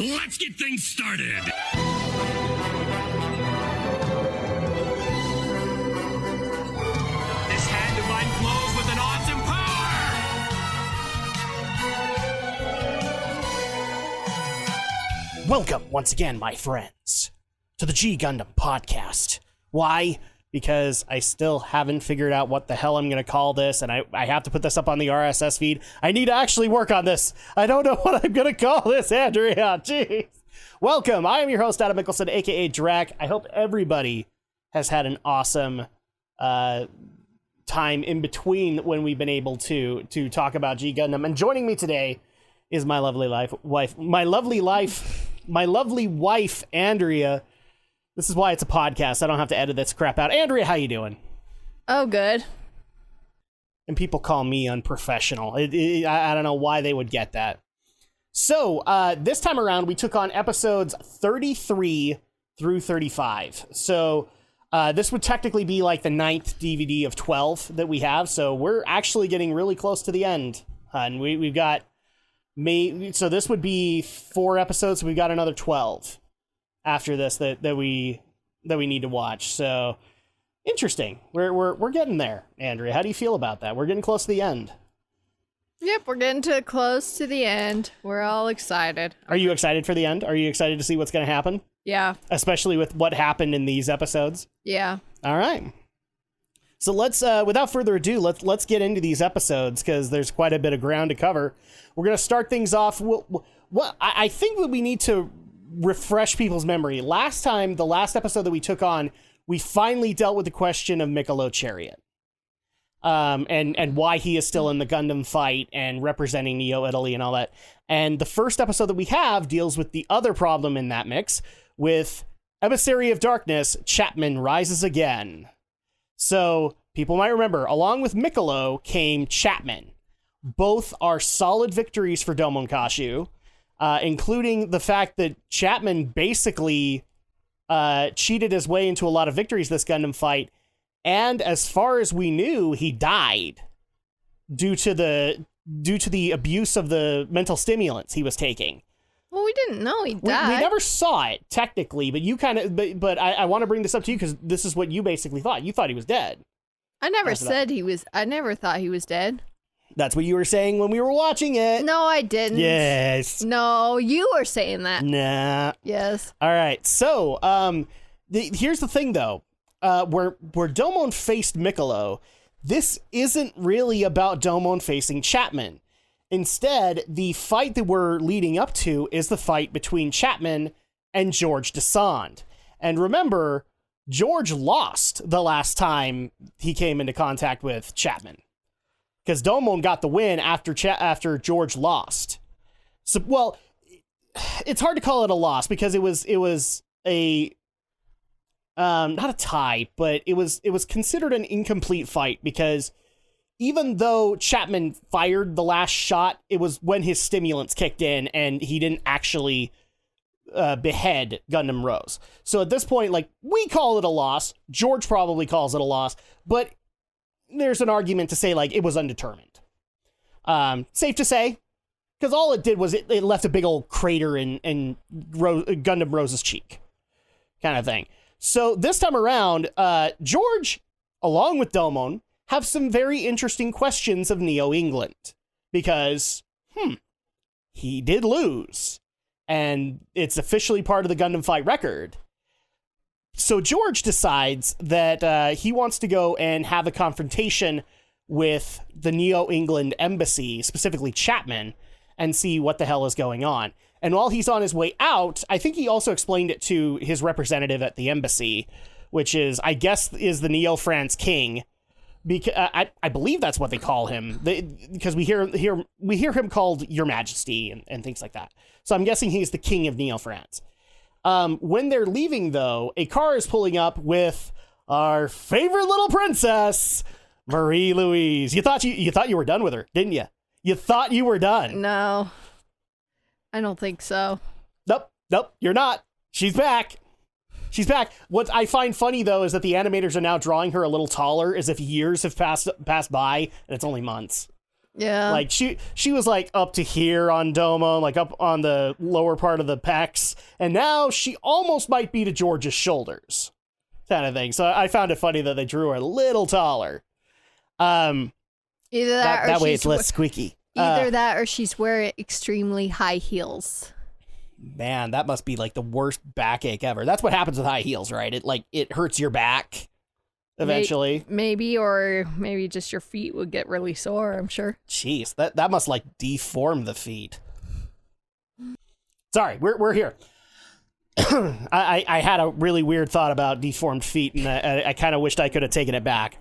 Let's get things started! This hand of mine glows with an awesome power! Welcome once again, my friends, to the G Gundam podcast. Why? Because I still haven't figured out what the hell I'm going to call this, and I have to put this up on the RSS feed. I need to actually work on this. I don't know what I'm going to call this, Andrea. Jeez. Welcome. I am your host, Adam Mickelson, a.k.a. Drak. I hope everybody has had an awesome time in between when we've been able to talk about G Gundam. And joining me today is my lovely wife, Andrea. This is why it's a podcast. I don't have to edit this crap out. Andrea, how you doing? Oh, good. And people call me unprofessional. I don't know why they would get that. So, this time around, we took on episodes 33 through 35. So, this would technically be like the 9th DVD of 12 that we have. So, we're actually getting really close to the end. And we've got... So, this would be 4 episodes. So we've got another 12 after this that we need to watch. So interesting. We're getting there, Andrea. How do you feel about that? We're getting close to the end. Yep, we're getting close to the end. We're all excited. Are you excited for the end? Are you excited to see what's going to happen? Yeah. Especially with what happened in these episodes? Yeah. All right. So let's without further ado, let's get into these episodes because there's quite a bit of ground to cover. We're going to start things off. I think that we need to refresh people's memory. Last time, the last episode that we took on, we finally dealt with the question of Michelob Chariot, and why he is still in the Gundam fight and representing Neo-Italy and all that. And the first episode that we have deals with the other problem in that mix with Emissary of Darkness, Chapman Rises Again. So people might remember, along with Michelob came Chapman. Both are solid victories for Domon Kashu. Including the fact that Chapman basically cheated his way into a lot of victories this Gundam fight, and as far as we knew, he died due to the abuse of the mental stimulants he was taking. Well, we didn't know he died. We never saw it technically, but you kind of. But I want to bring this up to you because this is what you basically thought. You thought he was dead. I never said he was. I never thought he was dead. That's what you were saying when we were watching it. No, I didn't. Yes. No, you were saying that. Nah. Yes. All right. So, here's the thing, though. Where Domon faced Michelob, this isn't really about Domon facing Chapman. Instead, the fight that we're leading up to is the fight between Chapman and George Desand. And remember, George lost the last time he came into contact with Chapman. Because Domon got the win after George lost. So, well, it's hard to call it a loss because it was a not a tie, but it was considered an incomplete fight because even though Chapman fired the last shot, it was when his stimulants kicked in and he didn't actually behead Gundam Rose. So at this point, like, we call it a loss. George probably calls it a loss, but there's an argument to say, like, it was undetermined. Safe to say, because all it did was it left a big old crater in Gundam Rose's cheek, kind of thing. So this time around, George, along with Domon, have some very interesting questions of Neo England, because, he did lose, and it's officially part of the Gundam fight record. So George decides that he wants to go and have a confrontation with the Neo England embassy, specifically Chapman, and see what the hell is going on. And while he's on his way out, I think he also explained it to his representative at the embassy, which is, I guess, is the Neo France King. Because I believe that's what they call him, because we hear him called Your Majesty and things like that. So I'm guessing he's the King of Neo France. When they're leaving, though, a car is pulling up with our favorite little princess, Marie Louise. You thought you were done with her, didn't you? You thought you were done. No, I don't think so. Nope, you're not. She's back. She's back. What I find funny, though, is that the animators are now drawing her a little taller, as if years have passed by, and it's only months. Yeah. Like she was like up to here on Domon, like up on the lower part of the pecs, and now she almost might be to George's shoulders, kind of thing. So I found it funny that they drew her a little taller. Either that, or that way she's it's less squeaky. Either that, or she's wearing extremely high heels. Man, that must be like the worst backache ever. That's what happens with high heels, right? It hurts your back eventually. Maybe, or maybe just your feet would get really sore, I'm sure. Jeez, that must like deform the feet. Sorry, we're here. I had a really weird thought about deformed feet, and I kind of wished I could have taken it back.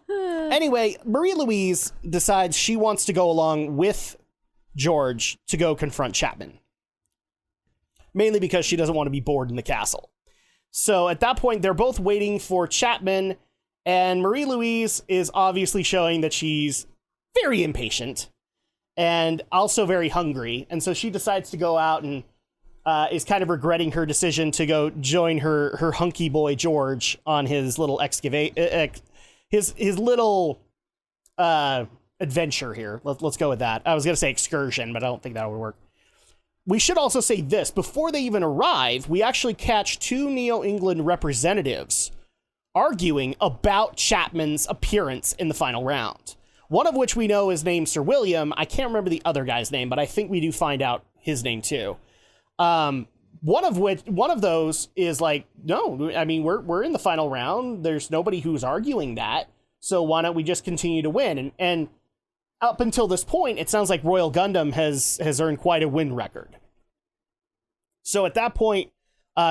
Anyway, Marie Louise decides she wants to go along with George to go confront Chapman. Mainly because she doesn't want to be bored in the castle. So at that point, they're both waiting for Chapman, and Marie Louise is obviously showing that she's very impatient and also very hungry. And so she decides to go out and is kind of regretting her decision to go join her hunky boy George on his little his little adventure here. Let's go with that. I was going to say excursion, but I don't think that would work. We should also say this. Before they even arrive, we actually catch two Neo England representatives arguing about Chapman's appearance in the final round. One of which we know is named Sir William. I can't remember the other guy's name, but I think we do find out his name too. One of those is like, no, I mean, we're in the final round. There's nobody who's arguing that. So why don't we just continue to win? And up until this point, it sounds like Royal Gundam has earned quite a win record. So at that point,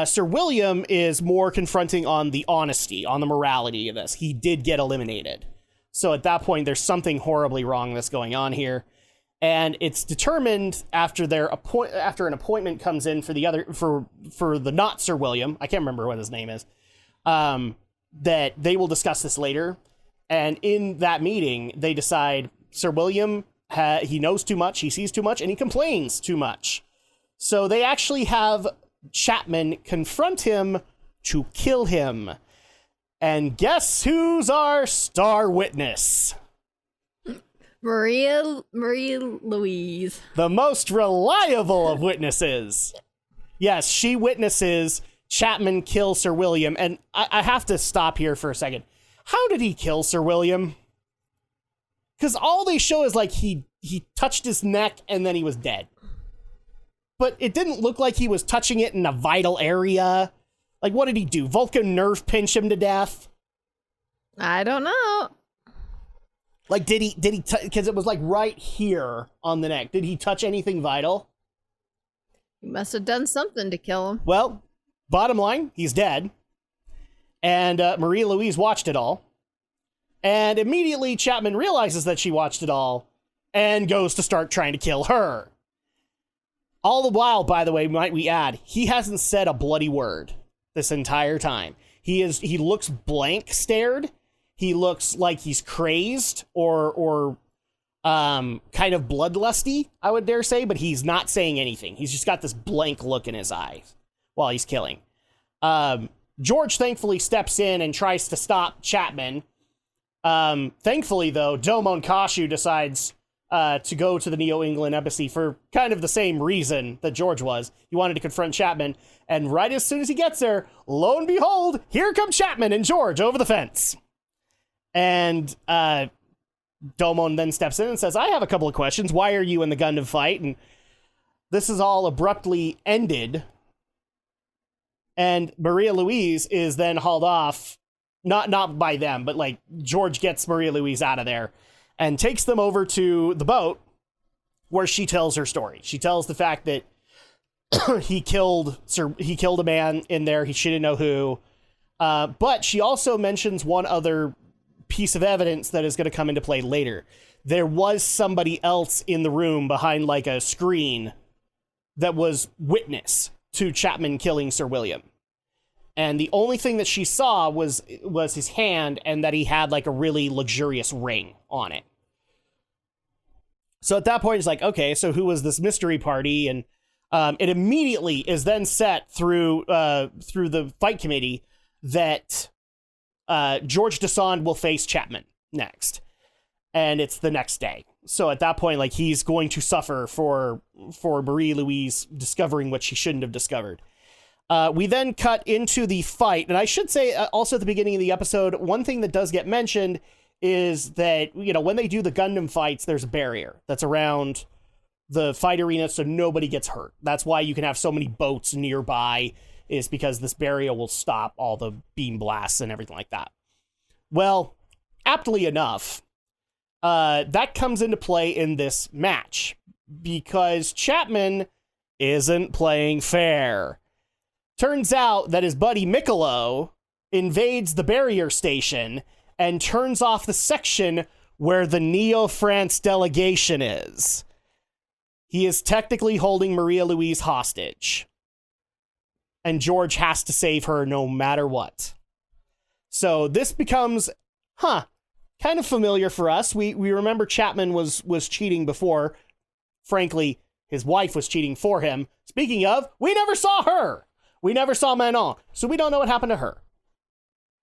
Sir William is more confronting on the honesty, on the morality of this. He did get eliminated. So at that point, there's something horribly wrong that's going on here. And it's determined after an appointment comes in for the other for the not Sir William, I can't remember what his name is, that they will discuss this later. And in that meeting, they decide Sir William he knows too much, he sees too much, and he complains too much. So they actually have Chapman confront him to kill him. And guess who's our star witness? Marie Louise. The most reliable of witnesses. Yes, she witnesses Chapman kill Sir William. And I have to stop here for a second. How did he kill Sir William? Because all they show is like he touched his neck and then he was dead. But it didn't look like he was touching it in a vital area. Like, what did he do? Vulcan nerve pinch him to death? I don't know. Like, did he, because it was like right here on the neck. Did he touch anything vital? He must have done something to kill him. Well, bottom line, he's dead. And Marie Louise watched it all. And immediately Chapman realizes that she watched it all and goes to start trying to kill her. All the while, by the way, might we add, he hasn't said a bloody word this entire time. He looks blank stared. He looks like he's crazed or kind of bloodlusty, I would dare say, but he's not saying anything. He's just got this blank look in his eyes while he's killing. George thankfully steps in and tries to stop Chapman. Thankfully, though, Domon Kashu decides to go to the Neo England embassy for kind of the same reason that George was. He wanted to confront Chapman, and right as soon as he gets there, lo and behold, here come Chapman and George over the fence. And Domon then steps in and says, I have a couple of questions. Why are you in the Gundam fight? And this is all abruptly ended. And Maria Louise is then hauled off, not by them, but like George gets Maria Louise out of there and takes them over to the boat where she tells her story. She tells the fact that he killed a man in there. She didn't know who. But she also mentions one other piece of evidence that is going to come into play later. There was somebody else in the room behind like a screen that was witness to Chapman killing Sir William. And the only thing that she saw was his hand and that he had like a really luxurious ring on it. So at that point, it's like, okay, so who was this mystery party? And it immediately is then set through the fight committee that George Desand will face Chapman next. And it's the next day. So at that point, like, he's going to suffer for Marie-Louise discovering what she shouldn't have discovered. We then cut into the fight. And I should say also at the beginning of the episode, one thing that does get mentioned is that, you know, when they do the Gundam fights, there's a barrier that's around the fight arena so nobody gets hurt. That's why you can have so many boats nearby, is because this barrier will stop all the beam blasts and everything like that. Well, aptly enough, that comes into play in this match because Chapman isn't playing fair. Turns out that his buddy Miccolo invades the barrier station and turns off the section where the Neo-France delegation is. He is technically holding Maria-Louise hostage. And George has to save her no matter what. So this becomes, kind of familiar for us. We remember Chapman was cheating before. Frankly, his wife was cheating for him. Speaking of, we never saw her. We never saw Manon, so we don't know what happened to her.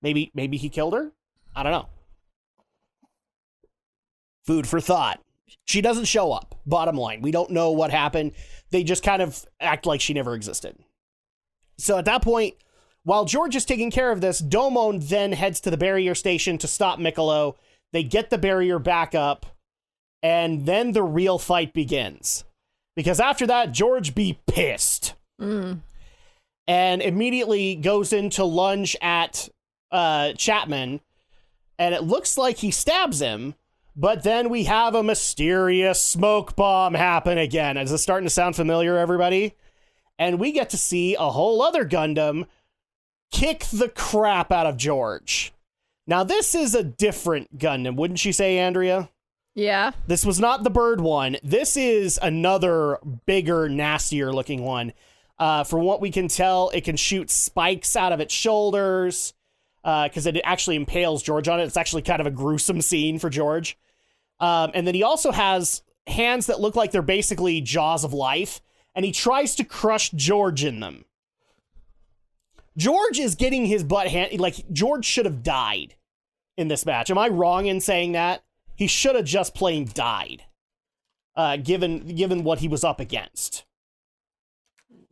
Maybe he killed her? I don't know. Food for thought. She doesn't show up, bottom line. We don't know what happened. They just kind of act like she never existed. So at that point, while George is taking care of this, Domon then heads to the barrier station to stop Miccolo. They get the barrier back up, and then the real fight begins. Because after that, George be pissed. And immediately goes in to lunge at Chapman, and it looks like he stabs him, but then we have a mysterious smoke bomb happen again. Is this starting to sound familiar, everybody? And we get to see a whole other Gundam kick the crap out of George. Now, this is a different Gundam, wouldn't you say, Andrea? Yeah. This was not the bird one. This is another bigger, nastier looking one. From what we can tell, it can shoot spikes out of its shoulders because it actually impales George on it. It's actually kind of a gruesome scene for George. And then he also has hands that look like they're basically jaws of life, and he tries to crush George in them. George is getting his butt handed. Like, George should have died in this match. Am I wrong in saying that? He should have just plain died, given what he was up against.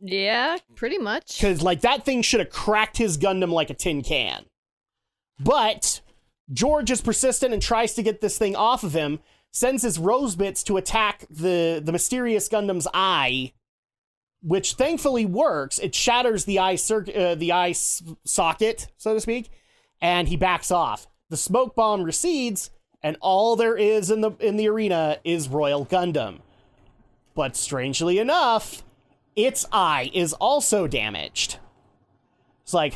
Yeah, pretty much. Because, like, that thing should have cracked his Gundam like a tin can. But George is persistent and tries to get this thing off of him, sends his Rosebits to attack the mysterious Gundam's eye, which thankfully works. It shatters the eye socket, so to speak, and he backs off. The smoke bomb recedes, and all there is in the arena is Royal Gundam. But strangely enough, its eye is also damaged. It's like,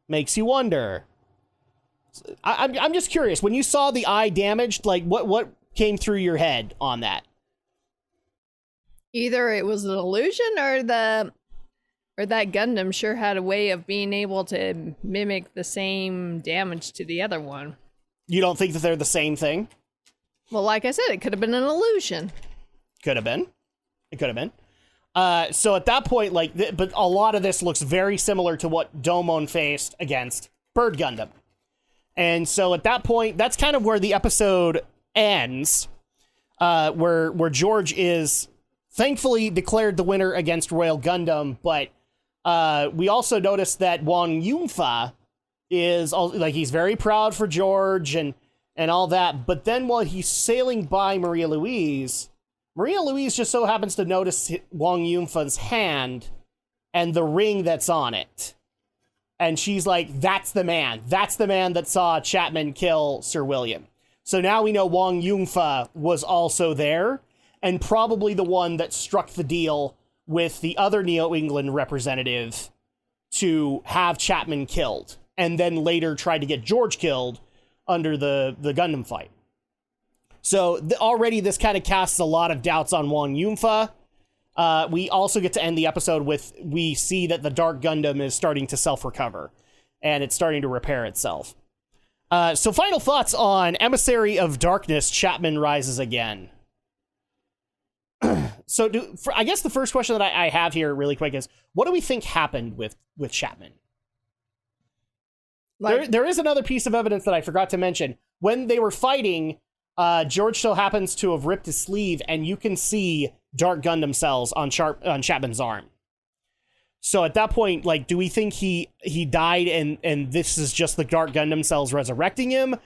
makes you wonder. I'm just curious, when you saw the eye damaged, like, what came through your head on that? Either it was an illusion or that Gundam sure had a way of being able to mimic the same damage to the other one. You don't think that they're the same thing? Well, like I said, it could have been an illusion. Could have been. It could have been. So at that point, like, but a lot of this looks very similar to what Domon faced against Bird Gundam. And so at that point, that's kind of where the episode ends, where George is thankfully declared the winner against Royal Gundam, but we also noticed that Wang Yunfa is, like, he's very proud for George and all that, but then while he's sailing by Maria-Louise just so happens to notice Wang Yunfa's hand and the ring that's on it. And she's like, that's the man that saw Chapman kill Sir William. So now we know Wang Yunfa was also there, and probably the one that struck the deal with the other Neo England representative to have Chapman killed, and then later tried to get George killed under the Gundam fight. So already this kind of casts a lot of doubts on Wang Yunfa. We also get to end the episode with, we see that the Dark Gundam is starting to self-recover, and it's starting to repair itself. So final thoughts on Emissary of Darkness, Chapman Rises Again. So I guess the first question that I have here really quick is, what do we think happened with Chapman? There is another piece of evidence that I forgot to mention. When they were fighting, George so happens to have ripped his sleeve, and you can see Dark Gundam cells on Chapman's arm. So at that point, like, do we think he died and this is just the Dark Gundam cells resurrecting him,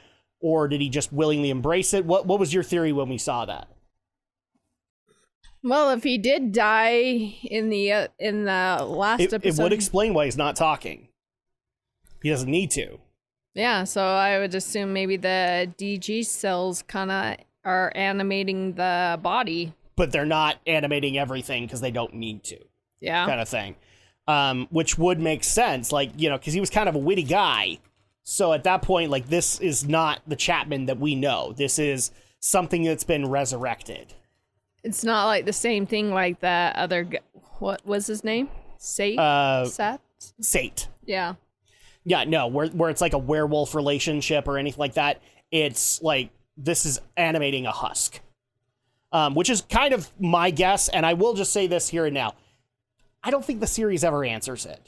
or did he just willingly embrace it? What was your theory when we saw that? Well, if he did die in the last episode, it would explain why he's not talking. He doesn't need to. Yeah, so I would assume maybe the DG cells kind of are animating the body. But they're not animating everything because they don't need to. Yeah. Kind of thing. Which would make sense, like, you know, because he was kind of a witty guy. So at that point, like, this is not the Chapman that we know. This is something that's been resurrected. It's not like the same thing like that other what was his name? Sate? Seth? Sate. Yeah. Yeah, no, where it's like a werewolf relationship or anything like that. It's like, this is animating a husk. Which is kind of my guess, and I will just say this here and now. I don't think the series ever answers it.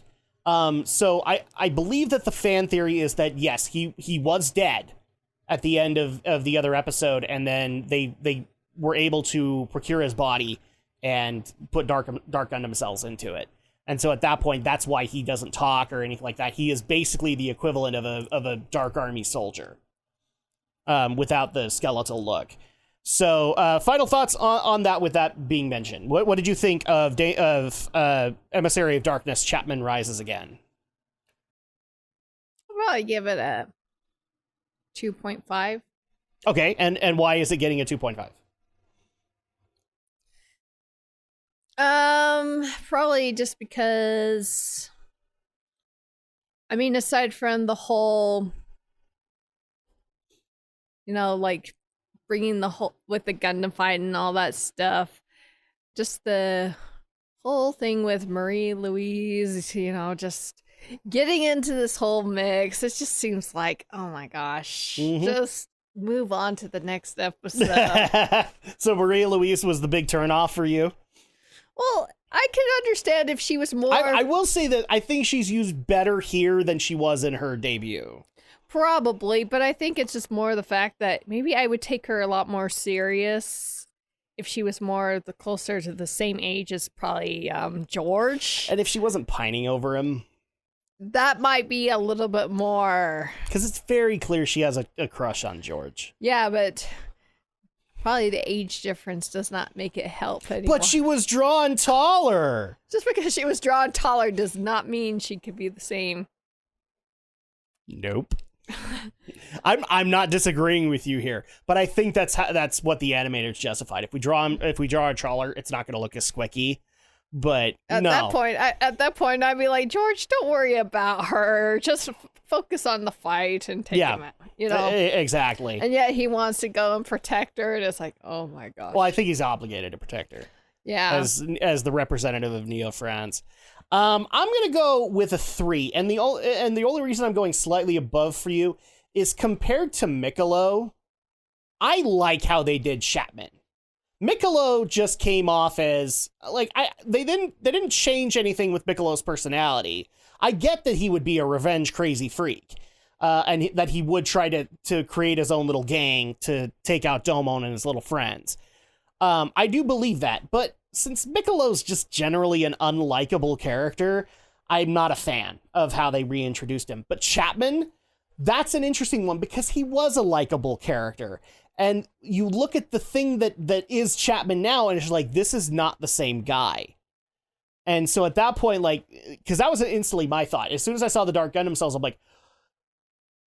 So I believe that the fan theory is that, yes, he was dead at the end of the other episode, and then they were able to procure his body and put Dark Gundam cells into it. And so at that point, that's why he doesn't talk or anything like that. He is basically the equivalent of a Dark Army soldier, without the skeletal look. So, final thoughts on that. With that being mentioned, what did you think of Emissary of Darkness? Chapman Rises Again. I'll probably give it a 2.5. Okay, and why is it getting a 2.5? Probably just because, I mean, aside from the whole, you know, like bringing the whole with the Gundam fight and all that stuff, just the whole thing with Marie Louise, you know, just getting into this whole mix, it just seems like, oh my gosh, just move on to the next episode. So Maria Louise was the big turnoff for you? Well, I can understand if she was more... I will say that I think she's used better here than she was in her debut. Probably, but I think it's just more the fact that maybe I would take her a lot more serious if she was more closer to the same age as probably George. And if she wasn't pining over him. That might be a little bit more... Because it's very clear she has a crush on George. Yeah, but... probably the age difference does not make it help anymore. But she was drawn taller. Just because she was drawn taller does not mean she could be the same. Nope. I'm not disagreeing with you here, but I think that's what the animators justified. If we draw a taller, it's not going to look as squicky. But at that point, I'd be like, George, don't worry about her. Just focus on the fight and take him out. You know, exactly. And yet he wants to go and protect her, and it's like, oh my gosh. Well, I think he's obligated to protect her. Yeah. As the representative of Neo France. I'm gonna go with a 3, and the only reason I'm going slightly above for you is compared to Miccolo, I like how they did Chapman. Miccolo just came off as like they didn't change anything with Miccolo's personality. I get that he would be a revenge crazy freak, and that he would try to create his own little gang to take out Domon and his little friends. I do believe that, but since Miccolo's just generally an unlikable character, I'm not a fan of how they reintroduced him. But Chapman, that's an interesting one because he was a likable character. And you look at the thing that is Chapman now, and it's like, this is not the same guy. And so at that point, like, because that was instantly my thought. As soon as I saw the Dark Gundam cells, I'm like,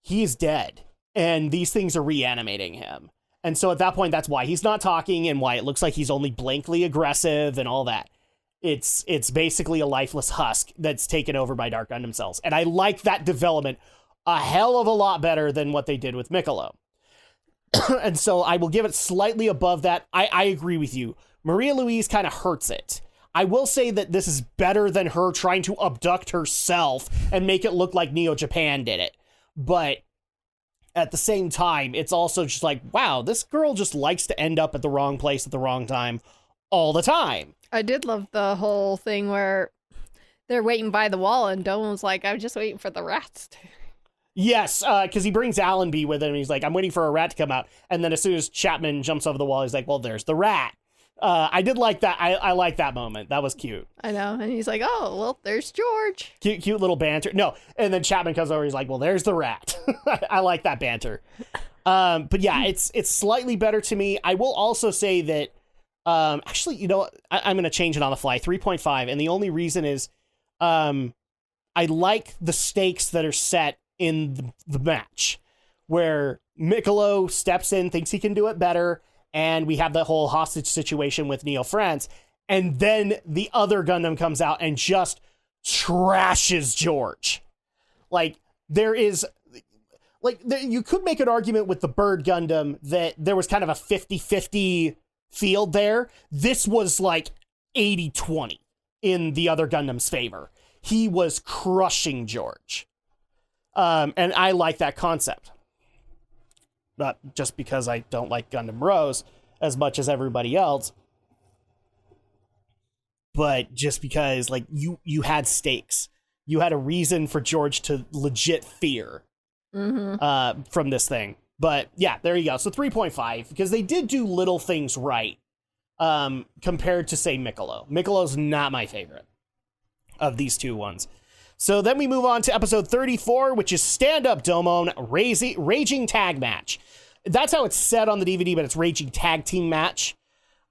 he is dead. And these things are reanimating him. And so at that point, that's why he's not talking and why it looks like he's only blankly aggressive and all that. It's basically a lifeless husk that's taken over by Dark Gundam cells. And I like that development a hell of a lot better than what they did with Miccolo. And so I will give it slightly above that. I agree with you. Maria Louise kind of hurts it. I will say that this is better than her trying to abduct herself and make it look like Neo Japan did it. But at the same time, it's also just like, wow, this girl just likes to end up at the wrong place at the wrong time all the time. I did love the whole thing where they're waiting by the wall and Domon's like, I'm just waiting for the rats to... Yes, because he brings Allenby with him. And he's like, I'm waiting for a rat to come out. And then as soon as Chapman jumps over the wall, he's like, well, there's the rat. I did like that. I like that moment. That was cute. I know. And he's like, oh, well, there's George. Cute little banter. No, and then Chapman comes over. He's like, well, there's the rat. I like that banter. But yeah, it's slightly better to me. I will also say that, actually, you know, I'm going to change it on the fly. 3.5. And the only reason is I like the stakes that are set in the match where Miccolo steps in, thinks he can do it better. And we have the whole hostage situation with Neo France. And then the other Gundam comes out and just trashes George. Like, you could make an argument with the Bird Gundam that there was kind of a 50-50 field there. This was like 80-20 in the other Gundam's favor. He was crushing George. And I like that concept. Not just because I don't like Gundam Rose as much as everybody else, but just because, like, you had stakes. You had a reason for George to legit fear from this thing. But yeah, there you go. So 3.5, because they did do little things right compared to, say, Miccolo. Miccolo's not my favorite of these two ones. So then we move on to episode 34, which is Stand Up Domon Raging Tag Match. That's how it's said on the DVD, but it's Raging Tag Team Match.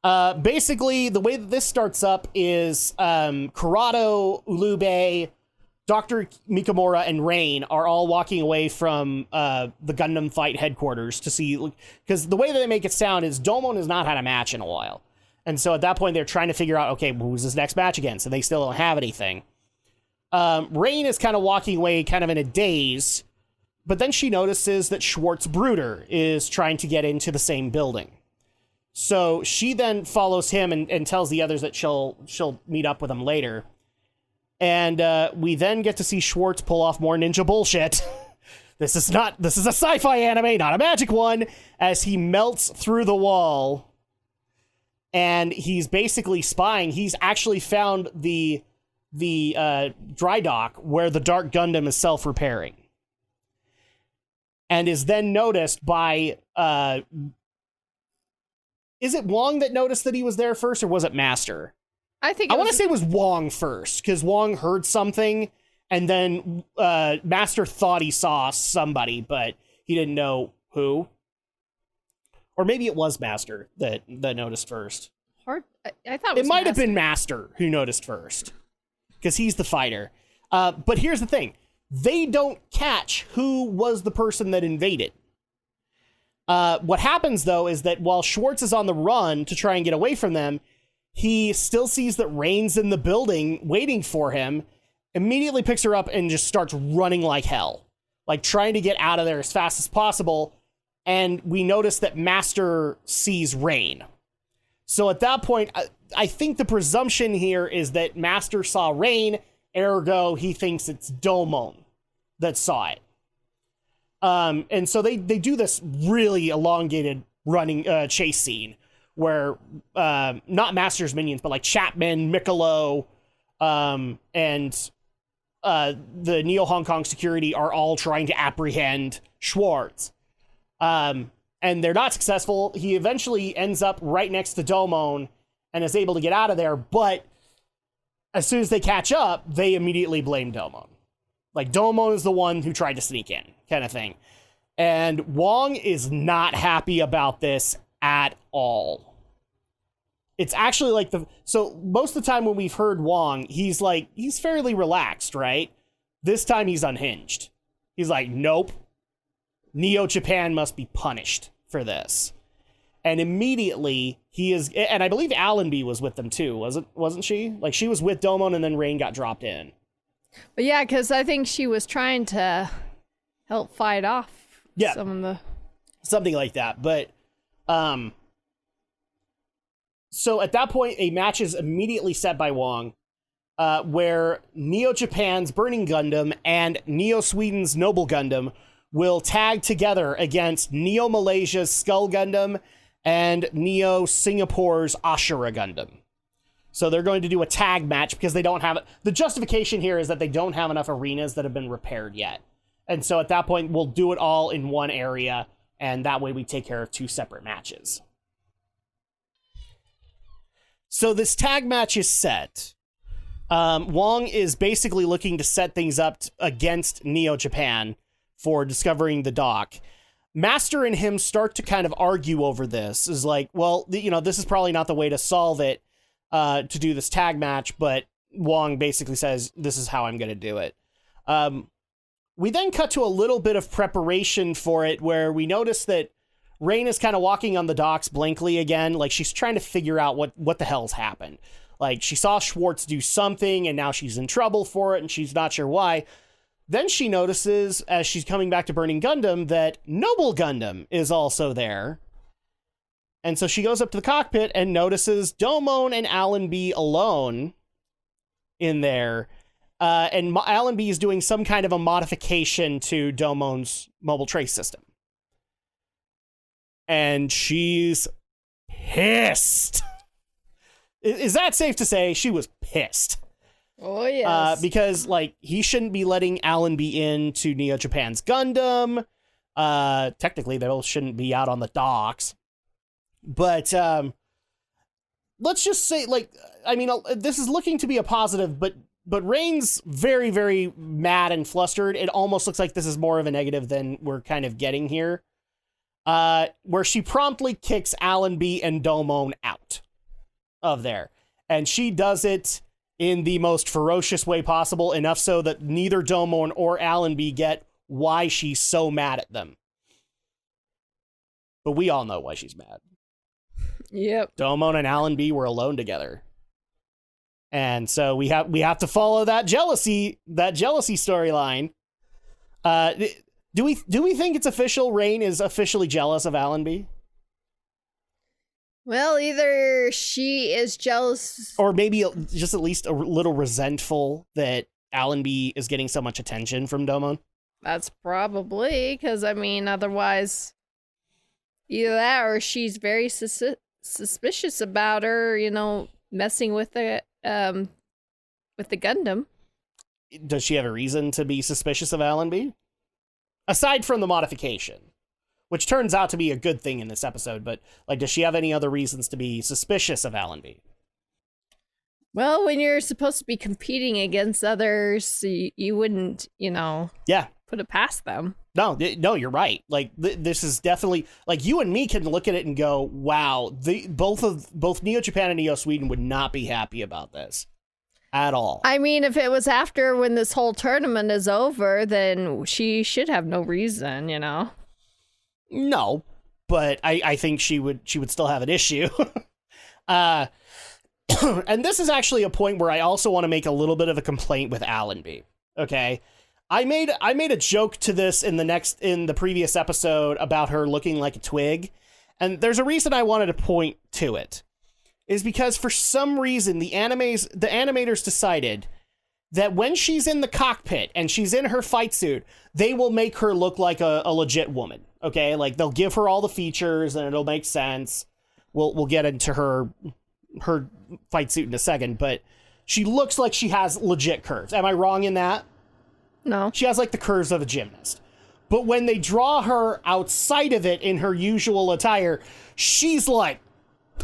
Basically, the way that this starts up is Corrado, Ulube, Dr. Mikamura, and Rain are all walking away from the Gundam Fight headquarters to see, because the way that they make it sound is Domon has not had a match in a while. And so at that point, they're trying to figure out, okay, who's this next match against? And they still don't have anything. Rain is kind of walking away kind of in a daze, but then she notices that Schwartz Bruder is trying to get into the same building. So she then follows him and tells the others that she'll meet up with him later. And we then get to see Schwartz pull off more ninja bullshit. This is a sci-fi anime, not a magic one, as he melts through the wall. And he's basically spying. He's actually found the dry dock where the Dark Gundam is self-repairing, and is then noticed by is it Wong that noticed that he was there first, or was it Master? I want to say it was Wong first, because Wong heard something, and then Master thought he saw somebody, but he didn't know who. Or maybe it was Master that noticed first. I thought it might have been Master who noticed first, because he's the fighter. But here's the thing. They don't catch who was the person that invaded. What happens, though, is that while Schwartz is on the run to try and get away from them, he still sees that Rain's in the building waiting for him, immediately picks her up and just starts running like hell, like trying to get out of there as fast as possible. And we notice that Master sees Rain. So at that point, I think the presumption here is that Master saw Rain, ergo he thinks it's Domon that saw it. And so they do this really elongated running chase scene where not Master's minions, but like Chapman, Miccolo, and the Neo Hong Kong security are all trying to apprehend Schwartz. And they're not successful. He eventually ends up right next to Domon and is able to get out of there, but as soon as they catch up, they immediately blame Domon. Like, Domon is the one who tried to sneak in, kind of thing. And Wong is not happy about this at all. It's actually like so most of the time when we've heard Wong, he's fairly relaxed, right? This time he's unhinged. He's like, nope. Neo Japan must be punished for this. And immediately he is, and I believe Allenby was with them too, wasn't she? Like, she was with Domon and then Rain got dropped in. But yeah, because I think she was trying to help fight off some of the... Something like that. But, so at that point, a match is immediately set by Wong, where Neo Japan's Burning Gundam and Neo Sweden's Noble Gundam will tag together against Neo Malaysia's Skull Gundam and Neo Singapore's Ashura Gundam. So they're going to do a tag match because they don't have... The justification here is that they don't have enough arenas that have been repaired yet. And so at that point, we'll do it all in one area, and that way we take care of 2 separate matches. So this tag match is set. Wong is basically looking to set things up against Neo Japan for discovering the dock. Master and him start to kind of argue over this. Is like, well, this is probably not the way to solve it, to do this tag match, but Wong basically says, this is how I'm going to do it. We then cut to a little bit of preparation for it, where we notice that Rain is kind of walking on the docks blankly again, like she's trying to figure out what the hell's happened. Like, she saw Schwartz do something, and now she's in trouble for it, and she's not sure why. Then she notices, as she's coming back to Burning Gundam, that Noble Gundam is also there. And so she goes up to the cockpit and notices Domon and Allenby alone in there. And Allenby is doing some kind of a modification to Domon's mobile trace system. And she's pissed. Is that safe to say? She was pissed. Oh, yes. Because, like, he shouldn't be letting Allenby into Neo Japan's Gundam. Technically, they both shouldn't be out on the docks. But, let's just say, like, I mean, this is looking to be a positive, but Rain's very, very mad and flustered. It almost looks like this is more of a negative than we're kind of getting here. Where she promptly kicks Allenby and Domon out of there. And she does it in the most ferocious way possible, enough so that neither Domon or Allenby get why she's so mad at them. But we all know why she's mad. Yep. Domon and Allenby were alone together. And so we have to follow that jealousy storyline. Do we think it's official? Rain is officially jealous of Allenby? Well, either she is jealous, or maybe just at least a little resentful that Allenby is getting so much attention from Domon. That's probably, because, I mean, otherwise, either that or she's very suspicious about her, messing with the Gundam. Does she have a reason to be suspicious of Allenby? Aside from the modification, which turns out to be a good thing in this episode, but, like, does she have any other reasons to be suspicious of Allenby? Well, when you're supposed to be competing against others, you wouldn't, Yeah. put it past them. No, you're right. Like, this is definitely, like, you and me can look at it and go, wow, both Neo Japan and Neo Sweden would not be happy about this at all. I mean, if it was after when this whole tournament is over, then she should have no reason, No, but I think she would still have an issue. And this is actually a point where I also want to make a little bit of a complaint with Allenby. Okay, I made a joke to this in the previous episode about her looking like a twig, and there's a reason I wanted to point to it. Is because for some reason the animators decided that when she's in the cockpit and she's in her fight suit, they will make her look like a legit woman. Okay, like they'll give her all the features and it'll make sense. We'll get into her fight suit in a second, but she looks like she has legit curves. Am I wrong in that? No. She has like the curves of a gymnast. But when they draw her outside of it in her usual attire, she's like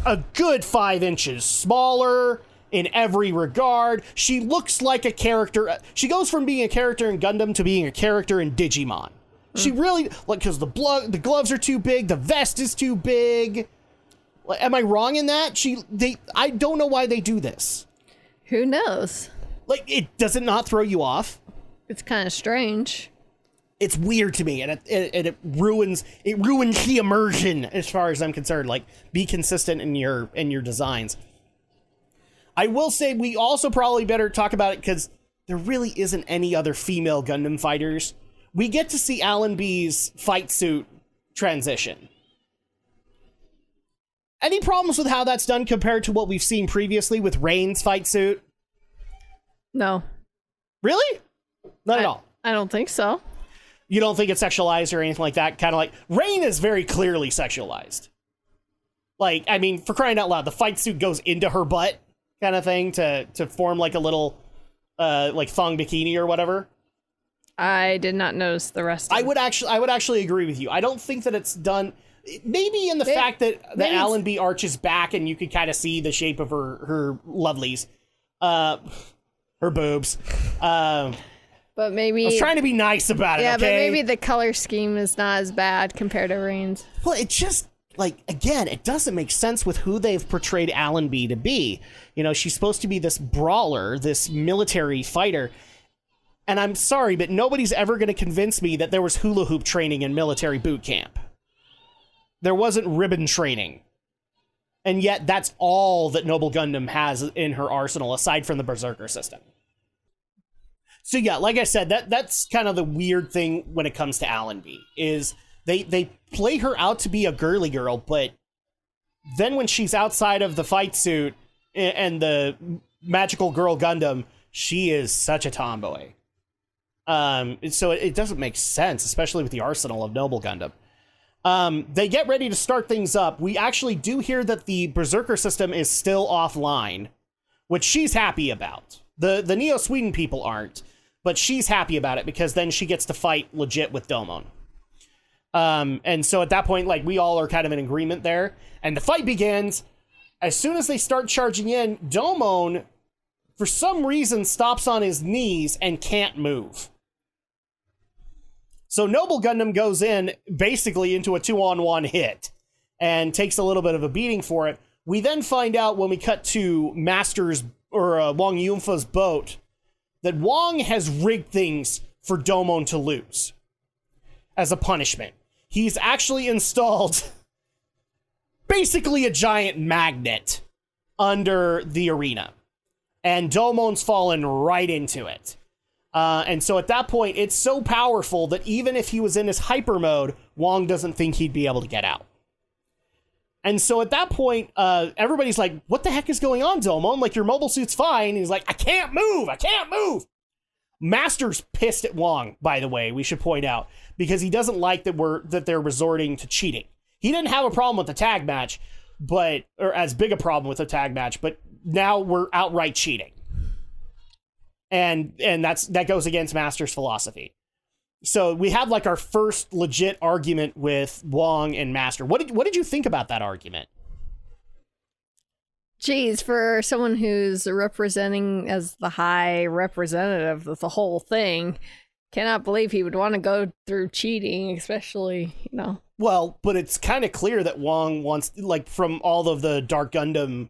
a good 5 inches smaller in every regard. She looks like a character. She goes from being a character in Gundam to being a character in Digimon. She really, like, because the gloves are too big, the vest is too big. Am I wrong in that? I don't know why they do this. Who knows? Like, does it not throw you off? It's kind of strange. It's weird to me, and it ruins the immersion as far as I'm concerned. Like, be consistent in your designs. I will say we also probably better talk about it because there really isn't any other female Gundam fighters. We get to see Allenby's fight suit transition. Any problems with how that's done compared to what we've seen previously with Rain's fight suit? No. Really? Not at all. I don't think so. You don't think it's sexualized or anything like that? Kind of like, Rain is very clearly sexualized. Like, I mean, for crying out loud, the fight suit goes into her butt kind of thing to form like a little, like thong bikini or whatever. I did not notice the rest of I would actually agree with you. I don't think that it's done. Maybe in the fact that the Allenby arches back and you can kind of see the shape of her lovelies, her boobs. But maybe I was trying to be nice about it. Yeah, okay? but maybe the color scheme is not as bad compared to Rain's. Well, it just, like, again, it doesn't make sense with who they've portrayed Allenby to be. You know, she's supposed to be this brawler, this military fighter. And I'm sorry, but nobody's ever going to convince me that there was hula hoop training in military boot camp. There wasn't ribbon training. And yet that's all that Noble Gundam has in her arsenal, aside from the Berserker system. So yeah, like I said, that's kind of the weird thing when it comes to Allenby, is they play her out to be a girly girl, but then when she's outside of the fight suit and the magical girl Gundam, she is such a tomboy. So it doesn't make sense, especially with the arsenal of Noble Gundam. They get ready to start things up. We actually do hear that the Berserker system is still offline, which she's happy about. The Neo Sweden people aren't. But she's happy about it because then she gets to fight legit with Domon. And so at that point, like, we all are kind of in agreement there. And the fight begins. As soon as they start charging in, Domon, for some reason, stops on his knees and can't move. So Noble Gundam goes in basically into a 2-on-1 hit and takes a little bit of a beating for it. We then find out when we cut to Master's or Wang Yunfa's boat that Wang has rigged things for Domon to lose as a punishment. He's actually installed basically a giant magnet under the arena, and Domon's fallen right into it. And so at that point, it's so powerful that even if he was in his hyper mode, Wang doesn't think he'd be able to get out. And so at that point, everybody's like, what the heck is going on, Domon? Like, your mobile suit's fine. And he's like, I can't move. Master's pissed at Wang, by the way, we should point out, because he doesn't like that they're resorting to cheating. He didn't have a problem with the tag match, or as big a problem with the tag match, but now we're outright cheating. And that goes against Master's philosophy. So we have like our first legit argument with Wang and Master. What did you think about that argument? Geez, for someone who's representing as the high representative of the whole thing, cannot believe he would want to go through cheating, especially, you know. Well, but it's kind of clear that Wang wants, like, from all of the Dark Gundam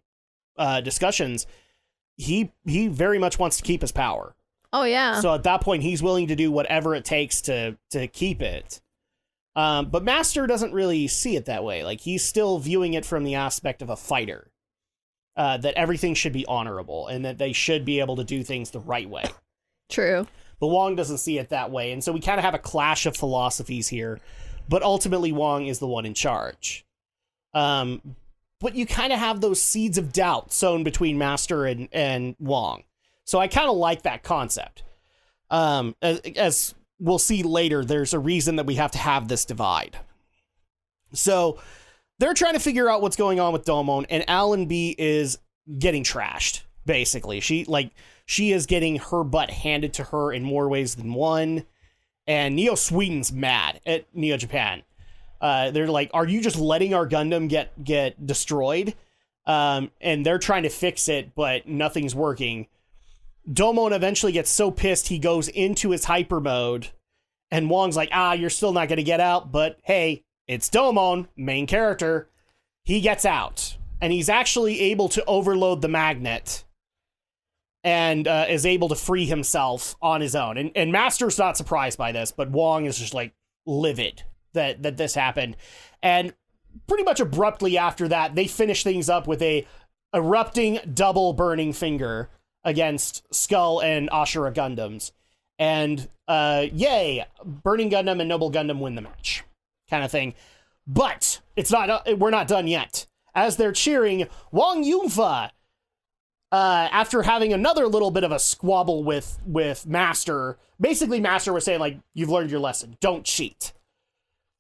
discussions, he very much wants to keep his power. Oh, yeah. So at that point, he's willing to do whatever it takes to keep it. But Master doesn't really see it that way. Like, he's still viewing it from the aspect of a fighter. That everything should be honorable and that they should be able to do things the right way. True. But Wang doesn't see it that way. And so we kind of have a clash of philosophies here. But ultimately, Wang is the one in charge. But you kind of have those seeds of doubt sown between Master and Wang. So I kind of like that concept. As we'll see later, there's a reason that we have to have this divide. So they're trying to figure out what's going on with Domon, and Allenby is getting trashed, basically. She is getting her butt handed to her in more ways than one. And Neo Sweden's mad at Neo Japan. They're like, are you just letting our Gundam get destroyed? And they're trying to fix it, but nothing's working. Domon eventually gets so pissed he goes into his hyper mode, and Wang's like, you're still not going to get out, but hey, it's Domon, main character. He gets out, and he's actually able to overload the magnet and is able to free himself on his own. And Master's not surprised by this, but Wang is just like livid that this happened. And pretty much abruptly after that, they finish things up with a erupting double burning finger against Skull and Ashura Gundams. And yay, Burning Gundam and Noble Gundam win the match, kind of thing. But we're not done yet. As they're cheering, Wang Yunfa, after having another little bit of a squabble with Master, basically Master was saying, like, you've learned your lesson, don't cheat.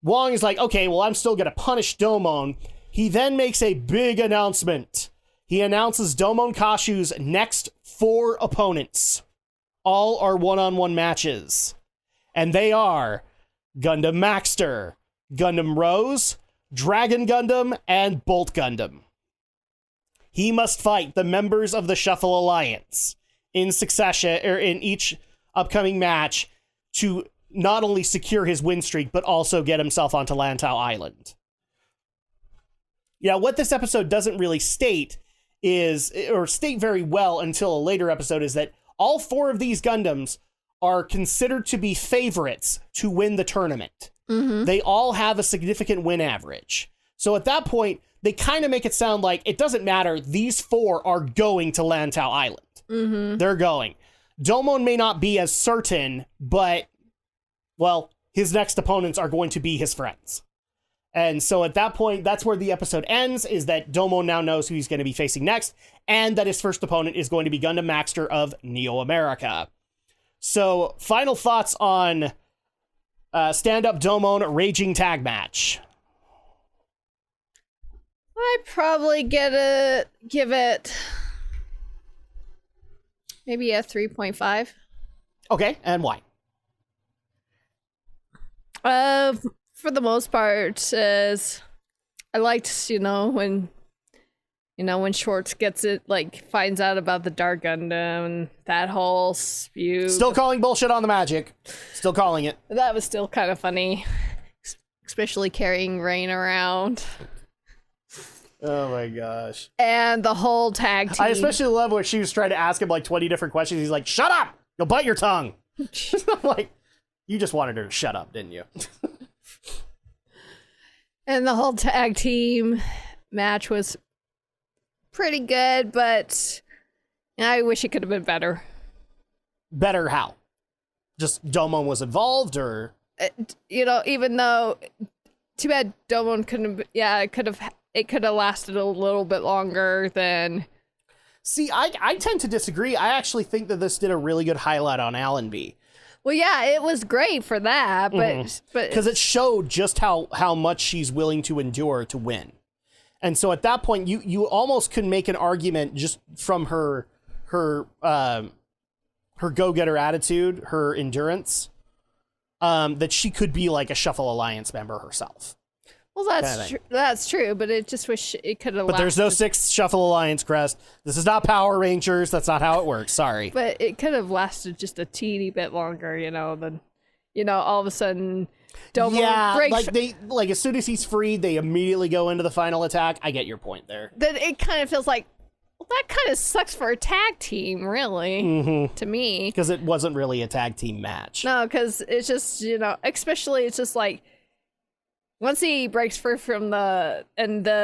Wang is like, okay, well, I'm still going to punish Domon. He then makes a big announcement. He announces Domon Kashu's next 4 opponents. All are one-on-one matches. And they are Gundam Maxter, Gundam Rose, Dragon Gundam, and Bolt Gundam. He must fight the members of the Shuffle Alliance in succession, or in each upcoming match, to not only secure his win streak, but also get himself onto Lantau Island. Yeah, what this episode doesn't really state is, or state very well until a later episode, is that all 4 of these Gundams are considered to be favorites to win the tournament. Mm-hmm. They all have a significant win average. So at that point, they kind of make it sound like it doesn't matter. These 4 are going to Lantau Island. Mm-hmm. They're going. Domon may not be as certain, but, well, his next opponents are going to be his friends. And so at that point, that's where the episode ends, is that Domon now knows who he's going to be facing next, and that his first opponent is going to be Gundam Maxter of Neo America. So, final thoughts on stand-up Domon Raging Tag Match. I'd probably give it maybe a 3.5. Okay, and why? For the most part, is I liked, when Schwartz gets it, like, finds out about the Dark Gundam and that whole spew. Still calling bullshit on the magic. Still calling it. That was still kind of funny, especially carrying Rain around. Oh my gosh. And the whole tag team. I especially love when she was trying to ask him like 20 different questions. He's like, shut up! You'll bite your tongue. I'm like, you just wanted her to shut up, didn't you? And the whole tag team match was pretty good, but I wish it could have been better. Better how? Just Domon was involved, or? Even though, too bad Domon couldn't, it could have lasted a little bit longer than... See, I tend to disagree. I actually think that this did a really good highlight on Allenby. Well, yeah, it was great for that, but because it showed just how much she's willing to endure to win. And so at that point, you almost could make an argument just from her go-getter attitude, her endurance, that she could be like a Shuffle Alliance member herself. Well, that's true, but it just wish it could have. But there's no 6th Shuffle Alliance crest. This is not Power Rangers. That's not how it works. Sorry. But it could have lasted just a teeny bit longer, than, all of a sudden, Domon breaks. Like as soon as he's freed, they immediately go into the final attack. I get your point there. Then it kind of feels like, well, that kind of sucks for a tag team, really, to me. Because it wasn't really a tag team match. No, because it's just, especially it's just like, once he breaks free from the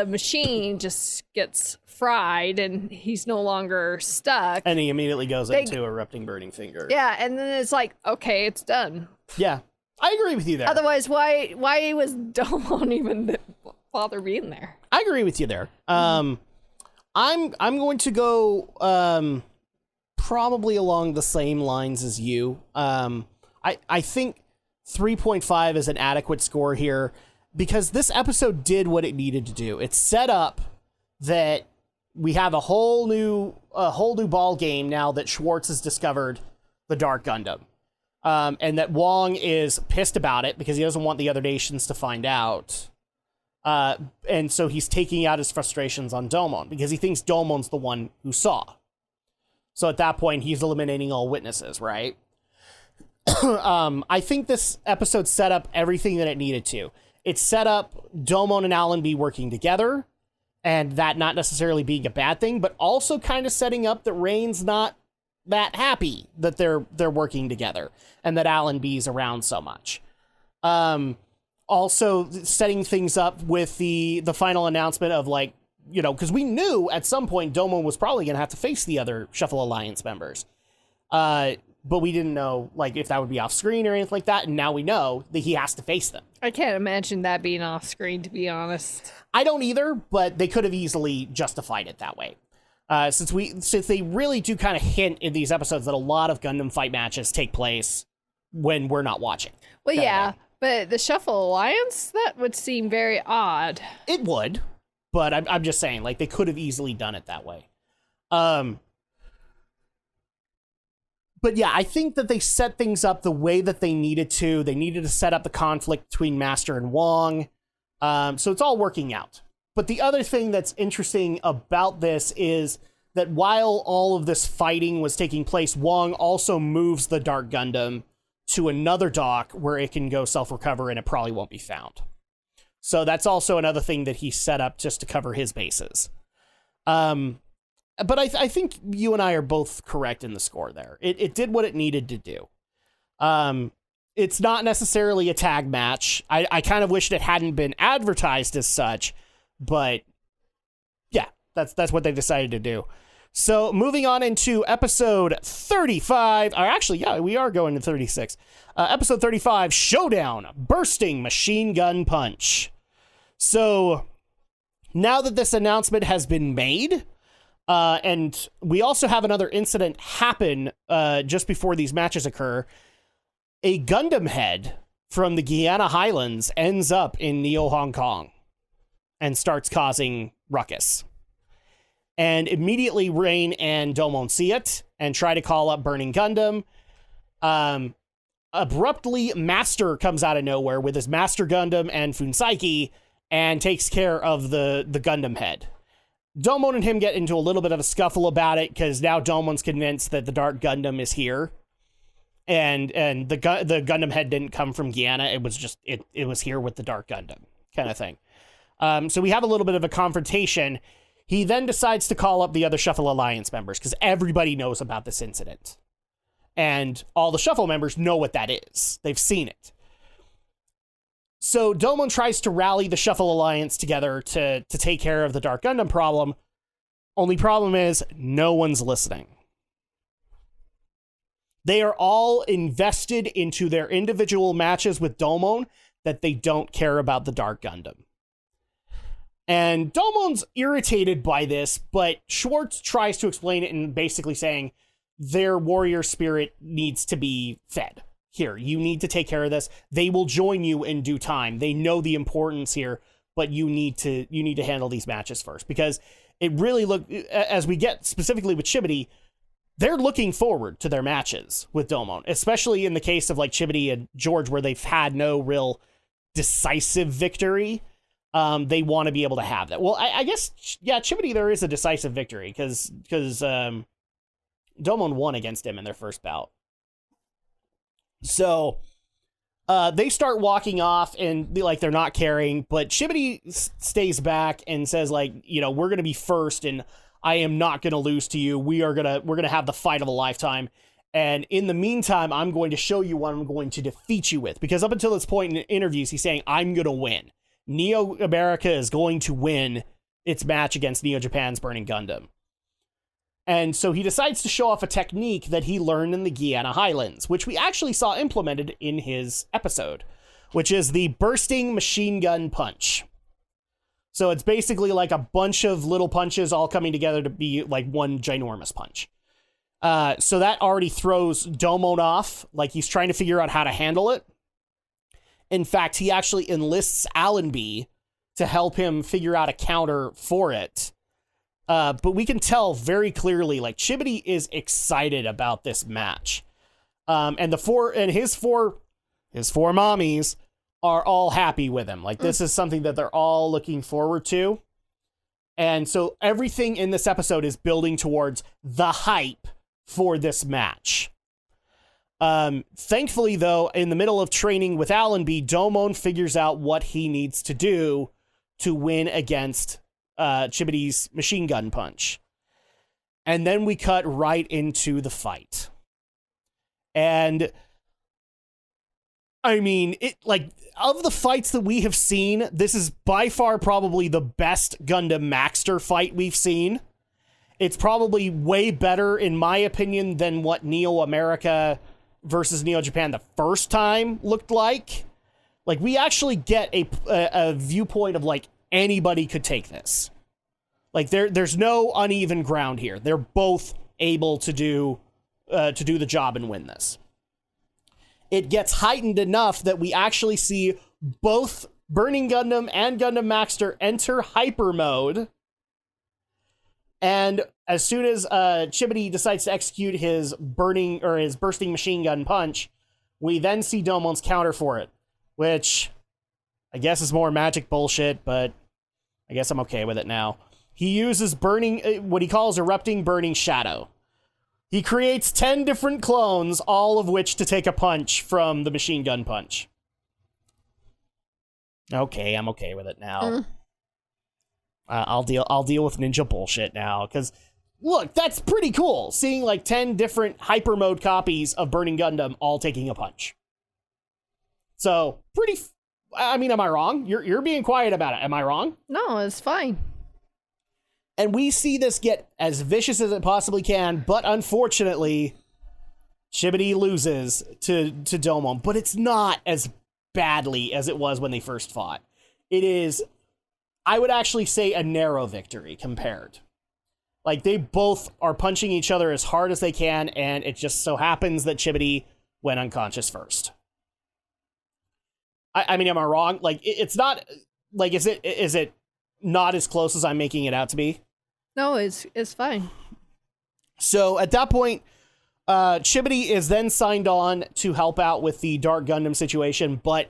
machine just gets fried and he's no longer stuck. And he immediately goes into Erupting Burning Finger. Yeah, and then it's like, okay, it's done. Yeah, I agree with you there. Otherwise, why was Domon even bother being there? I agree with you there. I'm going to go probably along the same lines as you. I think 3.5 is an adequate score here, because this episode did what it needed to do. It set up that we have a whole new ball game now that Schwartz has discovered the Dark Gundam, and that Wong is pissed about it because he doesn't want the other nations to find out, and so he's taking out his frustrations on Domon because he thinks Domon's the one who saw. So at that point, he's eliminating all witnesses, right? I think this episode set up everything that it needed to. It set up Domon and Allenby working together, and that not necessarily being a bad thing, but also kind of setting up that Rain's not that happy that they're working together and that Allenby's around so much. Also setting things up with the final announcement of, like, because we knew at some point Domon was probably going to have to face the other Shuffle Alliance members. But we didn't know, like, if that would be off screen or anything like that. And now we know that he has to face them. I can't imagine that being off screen, to be honest. I don't either, but they could have easily justified it that way. Since they really do kind of hint in these episodes that a lot of Gundam fight matches take place when we're not watching. Well, yeah, but the Shuffle Alliance, that would seem very odd. It would, but I'm just saying, like, they could have easily done it that way. but yeah, I think that they set things up the way that they needed to. They needed to set up the conflict between Master and Wong. So it's all working out. But the other thing that's interesting about this is that while all of this fighting was taking place, Wong also moves the Dark Gundam to another dock where it can go self-recover and it probably won't be found. So that's also another thing that he set up just to cover his bases. But I think you and I are both correct in the score there. It did what it needed to do. It's not necessarily a tag match. I kind of wished it hadn't been advertised as such, but yeah, that's what they decided to do. So moving on into episode 35, or actually, yeah, we are going to 36. Episode 35, Showdown, Bursting Machine Gun Punch. So now that this announcement has been made, and we also have another incident happen just before these matches occur, a Gundam head from the Guyana Highlands ends up in Neo Hong Kong and starts causing ruckus. And immediately Rain and Domon see it and try to call up Burning Gundam. Abruptly, Master comes out of nowhere with his Master Gundam and Funsaiki and takes care of the Gundam head. Domon and him get into a little bit of a scuffle about it because now Domon's convinced that the Dark Gundam is here. And the Gundam head didn't come from Guyana. It was just, it was here with the Dark Gundam kind of thing. So we have a little bit of a confrontation. He then decides to call up the other Shuffle Alliance members because everybody knows about this incident. And all the Shuffle members know what that is. They've seen it. So Domon tries to rally the Shuffle Alliance together to take care of the Dark Gundam problem. Only problem is no one's listening. They are all invested into their individual matches with Domon that they don't care about the Dark Gundam. And Domon's irritated by this, but Schwartz tries to explain it in basically saying their warrior spirit needs to be fed. Here, you need to take care of this. They will join you in due time. They know the importance here, but you need to handle these matches first, because it really as we get specifically with Chibity, they're looking forward to their matches with Domon, especially in the case of like Chibity and George, where they've had no real decisive victory. They want to be able to have that. Well, I guess, yeah, Chibity, there is a decisive victory because Domon won against him in their first bout. So they start walking off and they're not caring, but Chibity stays back and says like, you know, we're going to be first and I am not going to lose to you. We're going to have the fight of a lifetime. And in the meantime, I'm going to show you what I'm going to defeat you with, because up until this point in interviews, he's saying, I'm going to win. Neo America is going to win its match against Neo Japan's Burning Gundam. And so he decides to show off a technique that he learned in the Guyana Highlands, which we actually saw implemented in his episode, which is the Bursting Machine Gun Punch. So it's basically like a bunch of little punches all coming together to be like one ginormous punch. So that already throws Domon off, like he's trying to figure out how to handle it. In fact, he actually enlists Allenby to help him figure out a counter for it. But we can tell very clearly, like, Chibity is excited about this match. And his four mommies are all happy with him. Like, this is something that they're all looking forward to. And so everything in this episode is building towards the hype for this match. Thankfully, though, in the middle of training with Allenby, Domon figures out what he needs to do to win against Chibity's machine gun punch. And then we cut right into the fight. And I mean, of the fights that we have seen, this is by far probably the best Gundam Maxter fight we've seen. It's probably way better, in my opinion, than what Neo America versus Neo Japan the first time looked like. Like, we actually get a viewpoint of, like, anybody could take this. Like, there's no uneven ground here. They're both able to do the job and win this. It gets heightened enough that we actually see both Burning Gundam and Gundam Maxter enter hyper mode. And as soon as Chibity decides to execute his bursting machine gun punch, we then see Domon's counter for it, which I guess is more magic bullshit, but I guess I'm okay with it now. He uses what he calls erupting burning shadow. He creates 10 different clones, all of which to take a punch from the machine gun punch. Okay, I'm okay with it now. I'll deal with ninja bullshit now, because look, that's pretty cool. Seeing like 10 different hyper mode copies of Burning Gundam all taking a punch. So I mean, am I wrong? You're being quiet about it. Am I wrong? No, it's fine. And we see this get as vicious as it possibly can, but unfortunately, Chibity loses to Domon. But it's not as badly as it was when they first fought. It is, I would actually say, a narrow victory compared. Like, they both are punching each other as hard as they can, and it just so happens that Chibity went unconscious first. I mean, am I wrong? Like, it's not, like, is it not as close as I'm making it out to be? No, it's fine. So at that point, Chibity is then signed on to help out with the Dark Gundam situation, but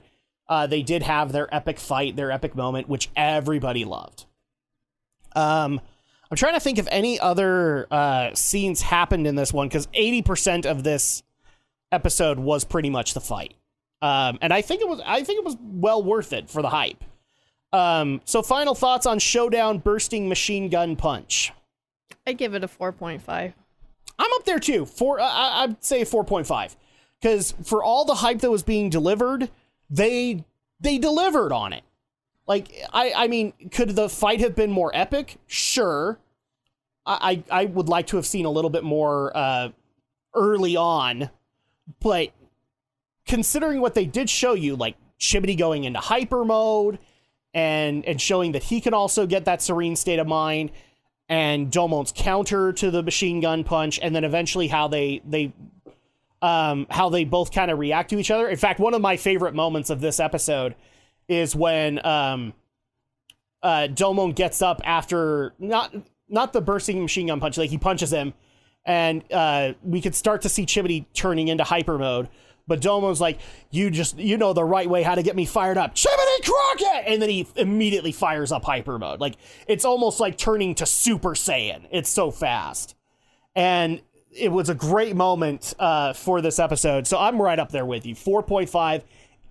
they did have their epic fight, their epic moment, which everybody loved. I'm trying to think if any other scenes happened in this one, because 80% of this episode was pretty much the fight. And I think it was well worth it for the hype. So final thoughts on Showdown Bursting Machine Gun Punch. I give it a 4.5. I'm up there too. I'd say 4.5, because for all the hype that was being delivered, they delivered on it. Like, I mean, could the fight have been more epic? Sure. I would like to have seen a little bit more early on, but considering what they did show you, like Chibity going into hyper mode and showing that he can also get that serene state of mind, and Domon's counter to the machine gun punch, and then eventually how they both kind of react to each other. In fact, one of my favorite moments of this episode is when Domon gets up after not the bursting machine gun punch, like he punches him, and we could start to see Chibity turning into hyper mode. But Domon's like, you know the right way how to get me fired up. Chibity Crockett! And then he immediately fires up hyper mode. Like, it's almost like turning to Super Saiyan. It's so fast. And it was a great moment for this episode. So I'm right up there with you. 4.5.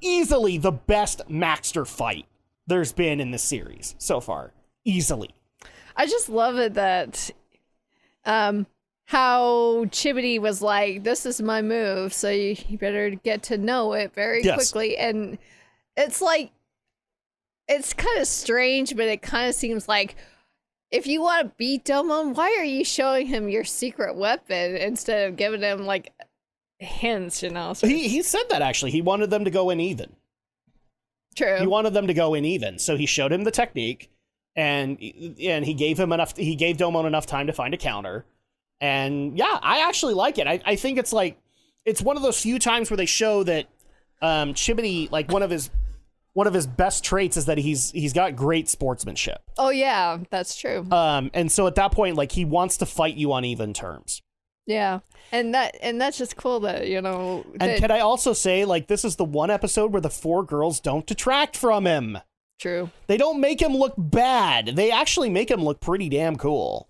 Easily the best Maxter fight there's been in this series so far. Easily. I just love it that how Chibity was like, this is my move, so you better get to know it very quickly. And it's like, it's kind of strange, but it kind of seems like, if you want to beat Domon, why are you showing him your secret weapon instead of giving him, like, hints, you know? So he said that, actually. He wanted them to go in even. True. He wanted them to go in even, so he showed him the technique, and he gave Domon enough time to find a counter. And yeah, I actually like it. I think it's like, it's one of those few times where they show that Chibity, like, one of his best traits is that he's got great sportsmanship. Oh yeah, that's true. And so at that point, like, he wants to fight you on even terms. Yeah. And that's just cool that, you know. And can I also say, like, this is the one episode where the 4 girls don't detract from him. True. They don't make him look bad. They actually make him look pretty damn cool.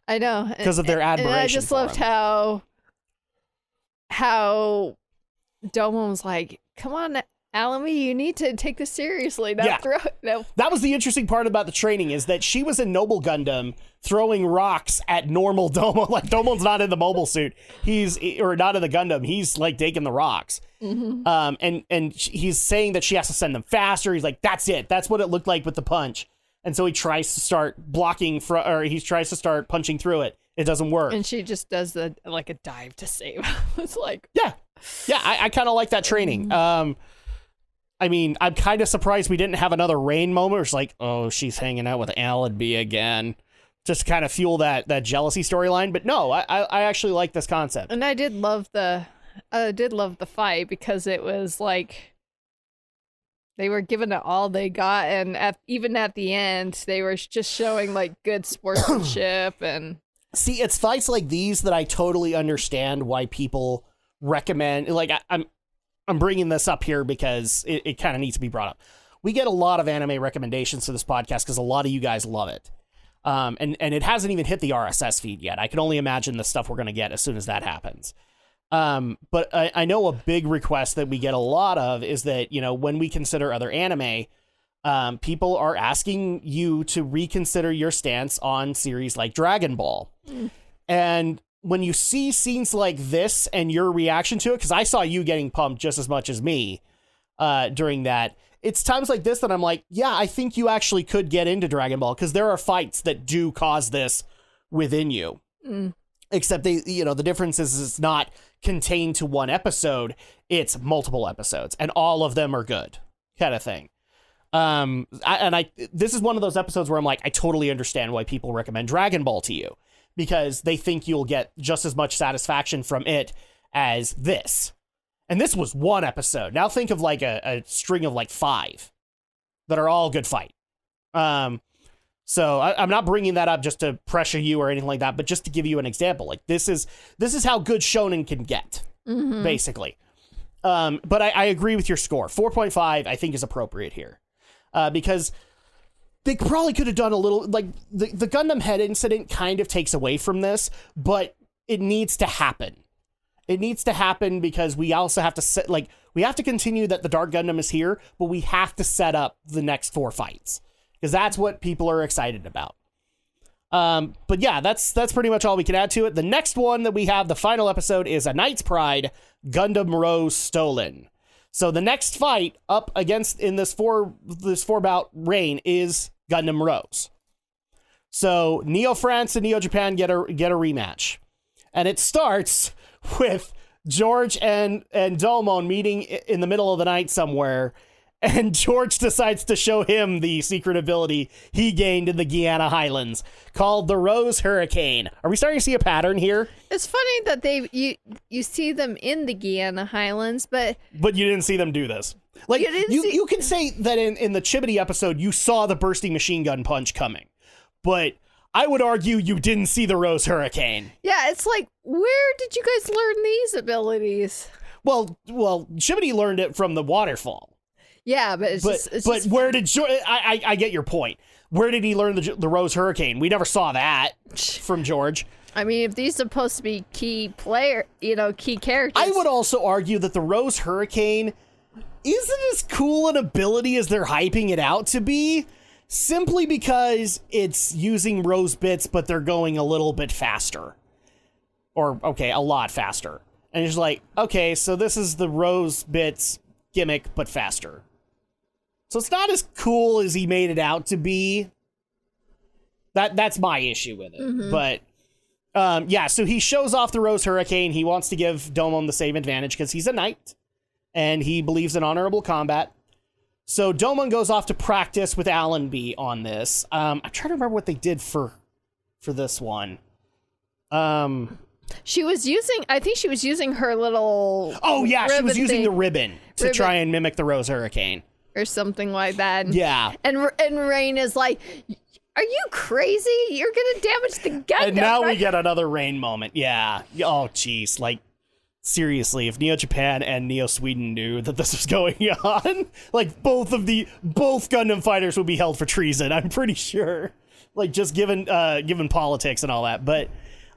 I know. Because of their admiration. And I just loved how Domon was like, come on, Alamy, you need to take this seriously. Yeah. No. That was the interesting part about the training, is that she was in Noble Gundam throwing rocks at normal Domon. Like, Domon's not in the mobile suit. Or not in the Gundam. He's, like, taking the rocks. Mm-hmm. And he's saying that she has to send them faster. He's like, that's it. That's what it looked like with the punch. And so he tries to start he tries to start punching through it. It doesn't work. And she just does a dive to save. It's like, yeah, I kind of like that training. I mean, I'm kind of surprised we didn't have another Rain moment. It's like, oh, she's hanging out with Allenby again, just to kind of fuel that jealousy storyline. But no, I actually like this concept. And I did love the fight, because it was like, They were giving it all they got, and even at the end, they were just showing like good sportsmanship and. See, it's fights like these that I totally understand why people recommend. Like, I'm bringing this up here because it kind of needs to be brought up. We get a lot of anime recommendations to this podcast because a lot of you guys love it. And it hasn't even hit the RSS feed yet. I can only imagine the stuff we're going to get as soon as that happens. But I know a big request that we get a lot of is that, you know, when we consider other anime, people are asking you to reconsider your stance on series like Dragon Ball. And when you see scenes like this and your reaction to it, because I saw you getting pumped just as much as me during that, it's times like this that I'm like, yeah, I think you actually could get into Dragon Ball because there are fights that do cause this within you. Except the difference is it's not contained to one episode. It's multiple episodes and all of them are good kind of thing. This is one of those episodes where I'm like, I totally understand why people recommend Dragon Ball to you because they think you'll get just as much satisfaction from it as this. And this was one episode. Now think of like a string of like 5 that are all good fight. So I'm not bringing that up just to pressure you or anything like that, but just to give you an example. Like this is how good shonen can get, basically. But I agree with your score. 4.5 I think is appropriate here. Because they probably could have done a little, like, the Gundam head incident kind of takes away from this, but it needs to happen. It needs to happen because we also have to we have to continue that the Dark Gundam is here, but we have to set up the next 4 fights because that's what people are excited about. But yeah, that's pretty much all we can add to it. The next one that we have, the final episode, is A Knight's Pride, Gundam Rose Stolen. So the next fight up against in this four bout reign is Gundam Rose. So Neo France and Neo Japan get a rematch, and it starts with George and Domon meeting in the middle of the night somewhere, and George decides to show him the secret ability he gained in the Guyana Highlands called the Rose Hurricane. Are we starting to see a pattern here? It's funny that you see them in the Guyana Highlands, but you didn't see them do this. Like you can say that in the Chibity episode you saw the bursting machine gun punch coming, but I would argue you didn't see the Rose Hurricane. Yeah, it's like, where did you guys learn these abilities? Well, Chibity learned it from the waterfall. Yeah, but but where did I get your point? Where did he learn the Rose Hurricane? We never saw that from George. I mean, if these are supposed to be key characters. I would also argue that the Rose Hurricane isn't as cool an ability as they're hyping it out to be, simply because it's using rose bits, but they're going a little bit faster. Or, okay, a lot faster. And it's like, okay, so this is the rose bits gimmick, but faster. So it's not as cool as he made it out to be. That's my issue with it. But yeah, so he shows off the Rose Hurricane. He wants to give Domon the same advantage because he's a knight and he believes in honorable combat. So Domon goes off to practice with Allenby on this. I'm trying to remember what they did for this one. I think she was using her little. Oh yeah, she was using the ribbon to try and mimic the Rose Hurricane or something like that. Yeah, and Rain is like, "Are you crazy? You're gonna damage the Gundam." And now we get another Rain moment. Yeah. Oh jeez, like seriously, if Neo Japan and Neo Sweden knew that this was going on, like both Gundam fighters would be held for treason. I'm pretty sure. Like just given politics and all that, but.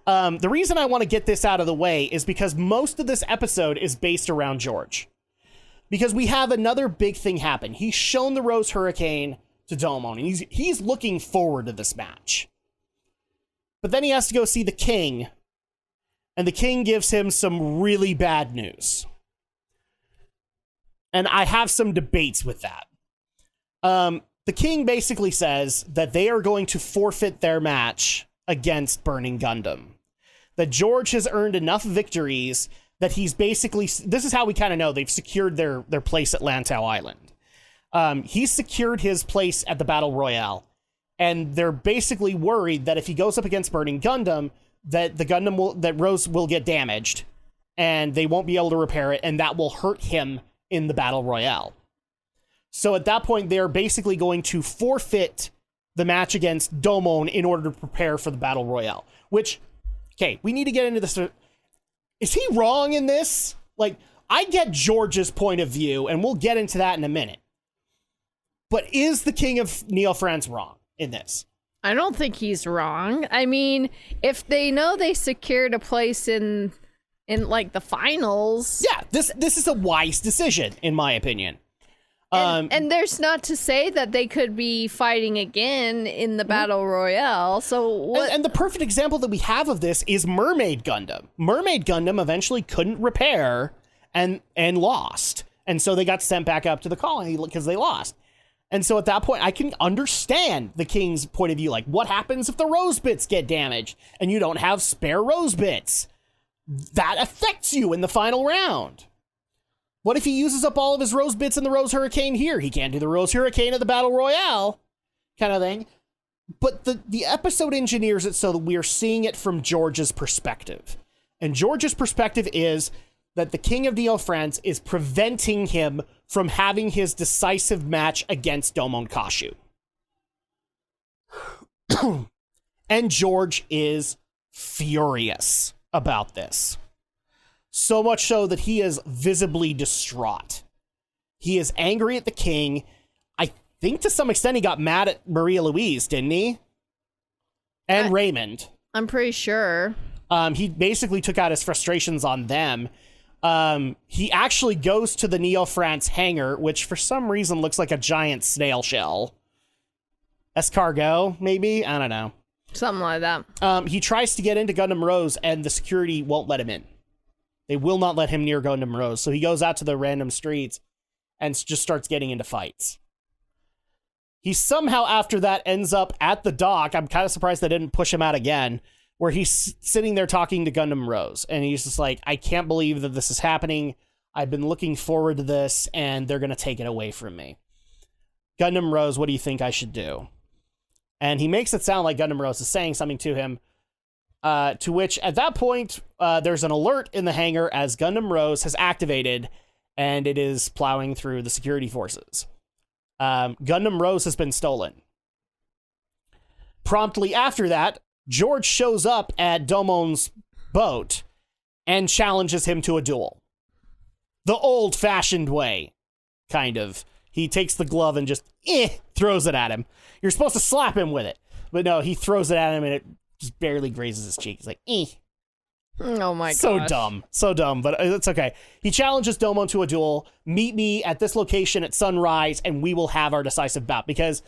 The reason I want to get this out of the way is because most of this episode is based around George. Because we have another big thing happen. He's shown the Rose Hurricane to Domon, and he's looking forward to this match. But then he has to go see the king, and the king gives him some really bad news. And I have some debates with that. The king basically says that they are going to forfeit their match against Burning Gundam. That George has earned enough victories that he's basically, this is how we kind of know they've secured their place at Lantau Island. He's secured his place at the Battle Royale, and they're basically worried that if he goes up against Burning Gundam, that that Rose will get damaged, and they won't be able to repair it, and that will hurt him in the Battle Royale. So at that point, they're basically going to forfeit the match against Domon in order to prepare for the Battle Royale. Which, okay, we need to get into this. Is he wrong in this? Like, I get George's point of view, and we'll get into that in a minute. But is the King of Neo-France wrong in this? I don't think he's wrong. I mean, if they know they secured a place in like the finals. Yeah, this is a wise decision, in my opinion. And there's not to say that they could be fighting again in the Battle Royale. So what? And the perfect example that we have of this is Mermaid Gundam. Mermaid Gundam eventually couldn't repair and lost. And so they got sent back up to the colony because they lost. And so at that point, I can understand the King's point of view. Like, what happens if the rose bits get damaged and you don't have spare rose bits? That affects you in the final round. What if he uses up all of his rose bits in the Rose Hurricane here? He can't do the Rose Hurricane at the Battle Royale kind of thing. But the episode engineers it so that we are seeing it from George's perspective. And George's perspective is that the King of Neo-France is preventing him from having his decisive match against Domon Kashu. And George is furious about this. So much so that he is visibly distraught. He is angry at the king. I think to some extent he got mad at Maria Louise, didn't he? And Raymond. I'm pretty sure. He basically took out his frustrations on them. He actually goes to the Neo-France hangar, which for some reason looks like a giant snail shell. Escargot, maybe? I don't know. Something like that. He tries to get into Gundam Rose, and the security won't let him in. They will not let him near Gundam Rose. So he goes out to the random streets and just starts getting into fights. He somehow, after that, ends up at the dock. I'm kind of surprised they didn't push him out again, where he's sitting there talking to Gundam Rose. And he's just like, I can't believe that this is happening. I've been looking forward to this, and they're going to take it away from me. Gundam Rose, what do you think I should do? And he makes it sound like Gundam Rose is saying something to him. To which, at that point, there's an alert in the hangar as Gundam Rose has activated, and it is plowing through the security forces. Gundam Rose has been stolen. Promptly after that, George shows up at Domon's boat and challenges him to a duel. The old-fashioned way, kind of. He takes the glove and just throws it at him. You're supposed to slap him with it. But no, he throws it at him and it just barely grazes his cheek. He's like, Oh my god. So dumb, but it's okay. He challenges Domon to a duel. Meet me at this location at sunrise, and we will have our decisive bout. Because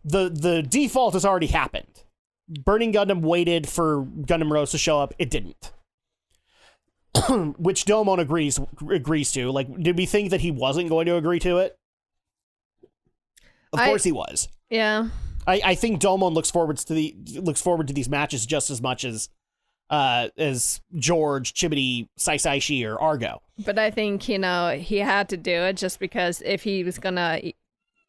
the default has already happened. Burning Gundam waited for Gundam Rose to show up. It didn't. Which Domon agrees to. Like, did we think that he wasn't going to agree to it? Of course he was. Yeah. I think Domon looks forward to these matches just as much as George, Chibity, Saisaishi, or Argo. But I think, he had to do it just because if he was gonna,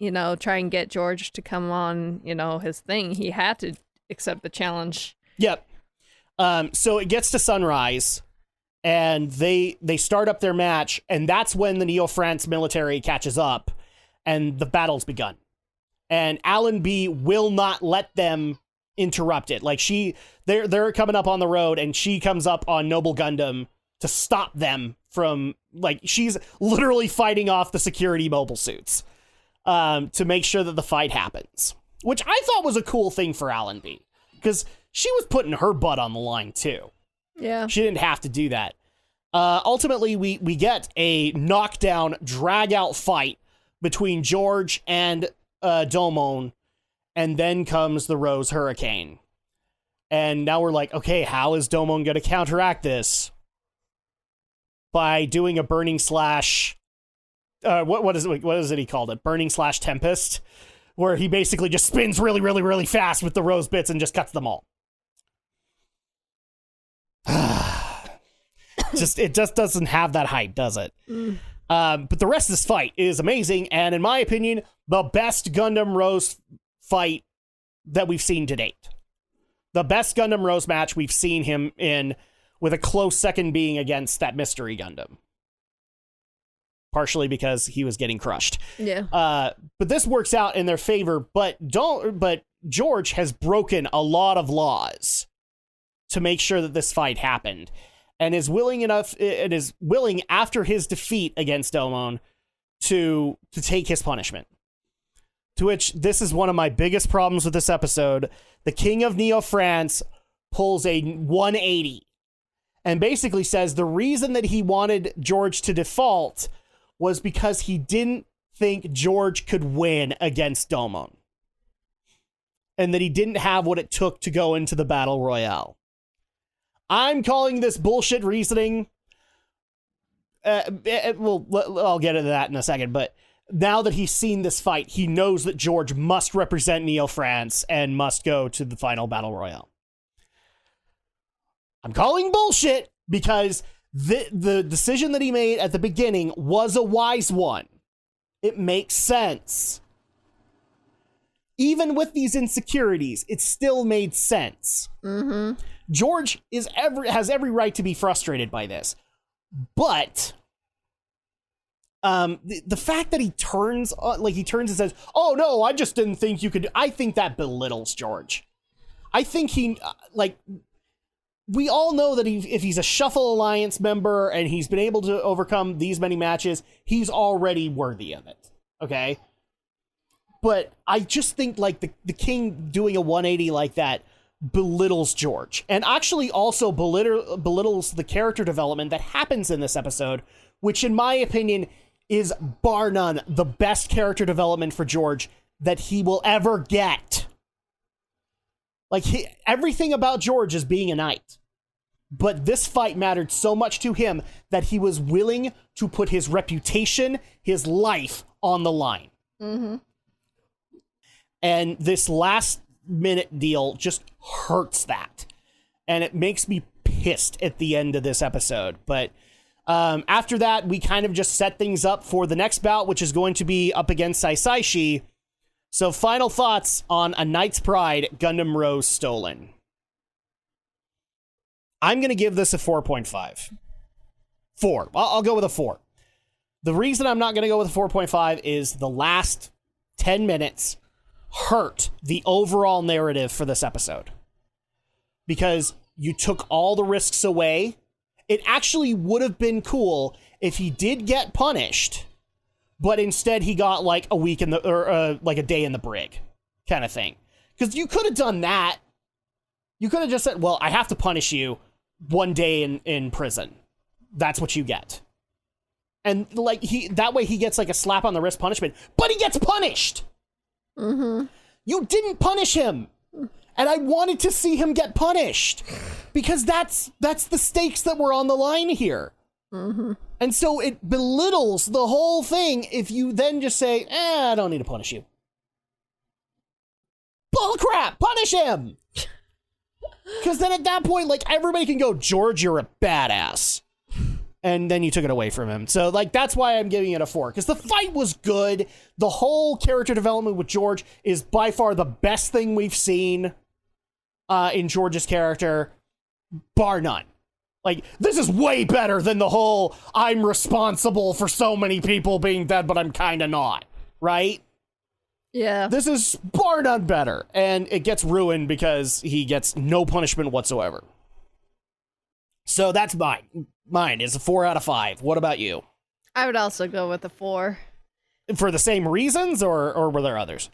try and get George to come on, his thing, he had to accept the challenge. Yep. So it gets to sunrise, and they start up their match, and that's when the Neo-France military catches up, and the battle's begun. And Allenby will not let them interrupt it. Like, they're coming up on the road, and she comes up on Noble Gundam to stop them from, like, she's literally fighting off the security mobile suits to make sure that the fight happens. Which I thought was a cool thing for Allenby, because she was putting her butt on the line, too. Yeah. She didn't have to do that. Ultimately, we get a knockdown, drag-out fight between George and Domon, and then comes the Rose Hurricane. And now we're like, okay, how is Domon going to counteract this? By doing a burning slash... what is it he called it? Burning slash Tempest? Where he basically just spins really, really, really fast with the rose bits and just cuts them all. It just doesn't have that height, does it? But the rest of this fight is amazing, and in my opinion, the best Gundam Rose fight that we've seen to date. The best Gundam Rose match we've seen him in, with a close second being against that Mystery Gundam. partially because he was getting crushed. Yeah. But this works out in their favor, but George has broken a lot of laws to make sure that this fight happened, and is willing after his defeat against Domon to take his punishment. To which, this is one of my biggest problems with this episode. The King of Neo-France pulls a 180 and basically says the reason that he wanted George to default was because he didn't think George could win against Domon, and that he didn't have what it took to go into the battle royale. I'm calling this bullshit reasoning. I'll get into that in a second, but now that he's seen this fight, he knows that George must represent Neo-France and must go to the final battle royale. I'm calling bullshit because the decision that he made at the beginning was a wise one. It makes sense. Even with these insecurities, it still made sense. Mm-hmm. George has every right to be frustrated by this, but the fact that he turns and says, "Oh no, I just didn't think you could," I think that belittles George. I think we all know that if he's a Shuffle Alliance member and he's been able to overcome these many matches, he's already worthy of it. Okay. But I just think like the King doing a 180 like that belittles George, and actually also belittles the character development that happens in this episode, which in my opinion is bar none the best character development for George that he will ever get. Like everything about George is being a knight, but this fight mattered so much to him that he was willing to put his reputation, his life on the line. Mm-hmm. And this last minute deal just hurts that. And it makes me pissed at the end of this episode. But after that, we kind of just set things up for the next bout, which is going to be up against Saisaishi. So final thoughts on A Knight's Pride, Gundam Rose Stolen. I'm going to give this a 4.5. 4. I'll go with a 4. The reason I'm not going to go with a 4.5 is the last 10 minutes hurt the overall narrative for this episode. Because you took all the risks away. It actually would have been cool if he did get punished, but instead he got like a week like a day in the brig kind of thing. Because you could have done that. You could have just said, well, I have to punish you 1 day in prison. That's what you get. And like that way he gets like a slap on the wrist punishment, but he gets punished. Mm-hmm. You didn't punish him. And I wanted to see him get punished because that's the stakes that were on the line here. Mm-hmm. And so it belittles the whole thing if you then just say, I don't need to punish you. Bull crap, punish him. Because then at that point, like, everybody can go, George, you're a badass. And then you took it away from him. So, like, that's why I'm giving it a 4. Because the fight was good. The whole character development with George is by far the best thing we've seen in George's character, bar none. Like, this is way better than the whole, I'm responsible for so many people being dead, but I'm kind of not. Right? Yeah. This is bar none better. And it gets ruined because he gets no punishment whatsoever. So that's mine. Mine is a 4 out of 5. What about you? I would also go with a 4. For the same reasons, or were there others?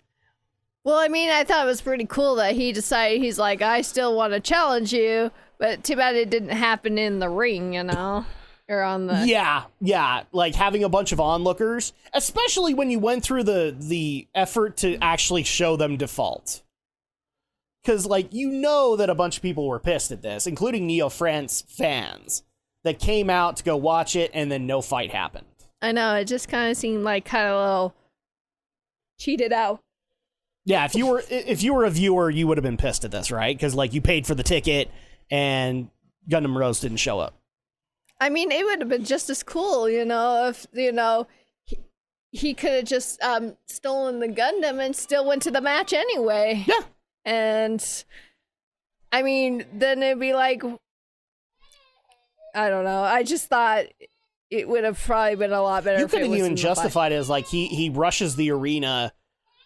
Well, I mean, I thought it was pretty cool that he decided, he's like, I still want to challenge you, but too bad it didn't happen in the ring, you know? Or on the... Yeah. Like having a bunch of onlookers, especially when you went through the effort to actually show them default. Because, like, you know that a bunch of people were pissed at this, including Neo-France fans, that came out to go watch it, and then no fight happened. I know, it just kind of seemed like kind of a little cheated out. Yeah, if you were a viewer, you would have been pissed at this, right? Because, like, you paid for the ticket, and Gundam Rose didn't show up. I mean, it would have been just as cool, you know, if, you know, he could have just stolen the Gundam and still went to the match anyway. Yeah. And, I mean, then it'd be like, I don't know. I just thought it would have probably been a lot better. You if it could have was even in the justified it as like he rushes the arena,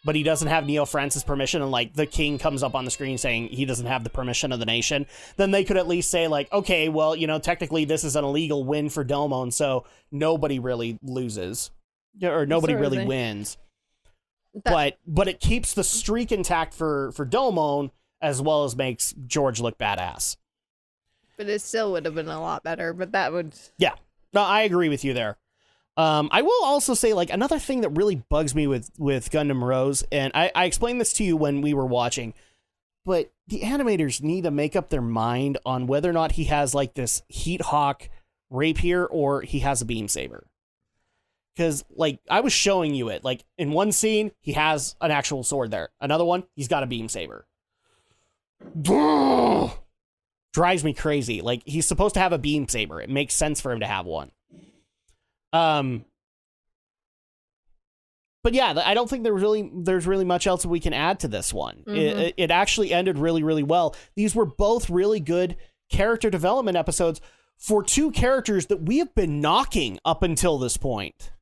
but he doesn't have Neo Francis' permission, and like the king comes up on the screen saying he doesn't have the permission of the nation. Then they could at least say like, okay, well, technically this is an illegal win for Domon, so nobody really loses, or nobody sort of really thing. wins. But it keeps the streak intact for Domon, as well as makes George look badass. But it still would have been a lot better. But that would. Yeah, no, I agree with you there. I will also say, like, another thing that really bugs me with Gundam Rose, and I explained this to you when we were watching, but the animators need to make up their mind on whether or not he has, like, this Heat Hawk rapier or he has a beam saber. Because, like, I was showing you it. Like, in one scene, he has an actual sword there. Another one, he's got a beam saber. Drives me crazy. Like, he's supposed to have a beam saber. It makes sense for him to have one. But yeah, I don't think there's really much else we can add to this one. Mm-hmm. It actually ended really, really well. These were both really good character development episodes for two characters that we have been knocking up until this point,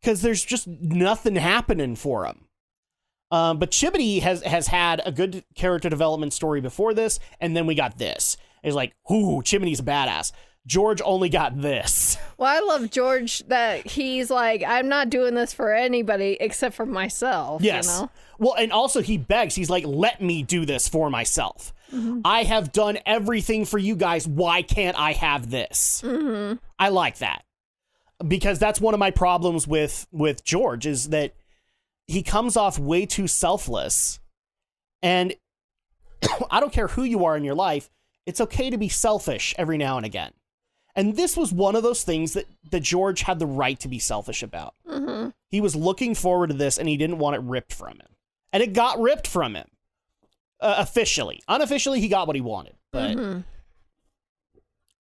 because there's just nothing happening for them. But Chibity has had a good character development story before this, and then we got this. It's like, ooh, Chibity's a badass. George only got this. Well, I love George that he's like, I'm not doing this for anybody except for myself. Yes. You know? Well, and also he begs. He's like, let me do this for myself. Mm-hmm. I have done everything for you guys. Why can't I have this? Mm-hmm. I like that. Because that's one of my problems with George, is that he comes off way too selfless. And I don't care who you are in your life, it's okay to be selfish every now and again. And this was one of those things that George had the right to be selfish about. Mm-hmm. He was looking forward to this, and he didn't want it ripped from him. And it got ripped from him. Officially. Unofficially, he got what he wanted. But,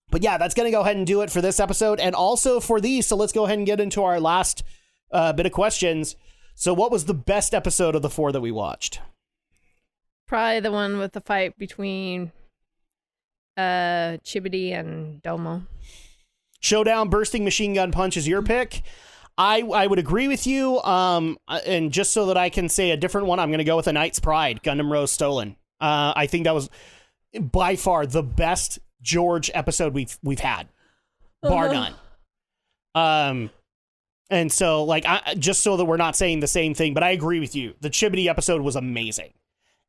but yeah, that's going to go ahead and do it for this episode, and also for these. So let's go ahead and get into our last bit of questions. So what was the best episode of the 4 that we watched? Probably the one with the fight between Chibity and Domon. Showdown Bursting Machine Gun Punch is your pick. I would agree with you. And just so that I can say a different one, I'm going to go with A Knight's Pride, Gundam Rose Stolen. I think that was by far the best George episode we've had, bar none. And so, like, just so that we're not saying the same thing, but I agree with you. The Chibity episode was amazing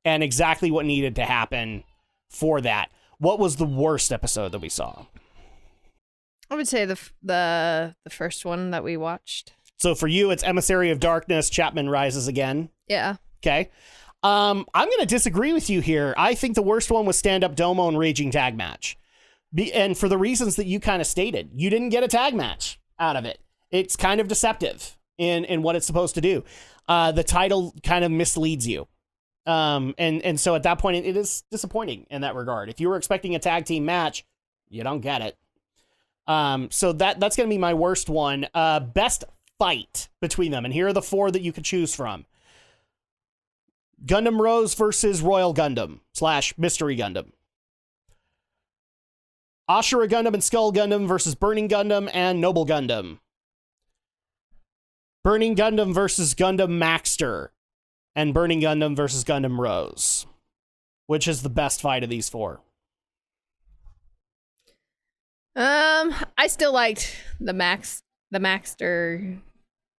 and exactly what needed to happen for that. What was the worst episode that we saw? I would say the first one that we watched. So for you, it's Emissary of Darkness, Chapman Rises Again. Yeah. Okay. I'm going to disagree with you here. I think the worst one was Stand Up Domon Raging Tag Match. And for the reasons that you kind of stated, you didn't get a tag match out of it. It's kind of deceptive in what it's supposed to do. The title kind of misleads you. And so at that point, it is disappointing in that regard. If you were expecting a tag team match, you don't get it. So that's going to be my worst one. Best fight between them. And here are the 4 that you could choose from. Gundam Rose versus Royal Gundam / Mystery Gundam. Ashura Gundam and Skull Gundam versus Burning Gundam and Noble Gundam. Burning Gundam versus Gundam Maxter. And Burning Gundam versus Gundam Rose. Which is the best fight of these 4? I still liked the Maxter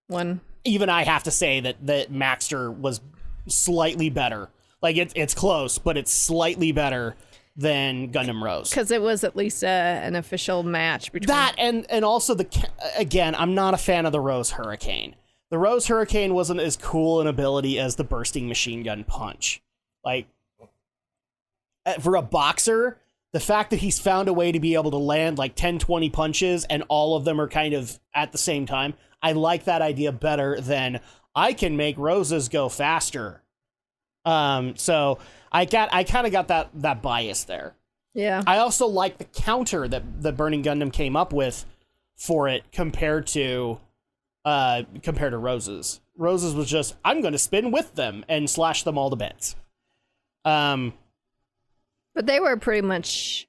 one. Even I have to say that Maxter was slightly better. Like, it's close, but it's slightly better than Gundam Rose. Because it was at least an official match between that, and also again, I'm not a fan of the Rose Hurricane. The Rose Hurricane wasn't as cool an ability as the Bursting Machine Gun Punch. Like, for a boxer, the fact that he's found a way to be able to land like 10, 20 punches and all of them are kind of at the same time, I like that idea better than I can make Roses go faster. So I kind of got that bias there. Yeah. I also like the counter that the Burning Gundam came up with for it compared to Roses. Roses was just, I'm going to spin with them and slash them all to bits. But they were pretty much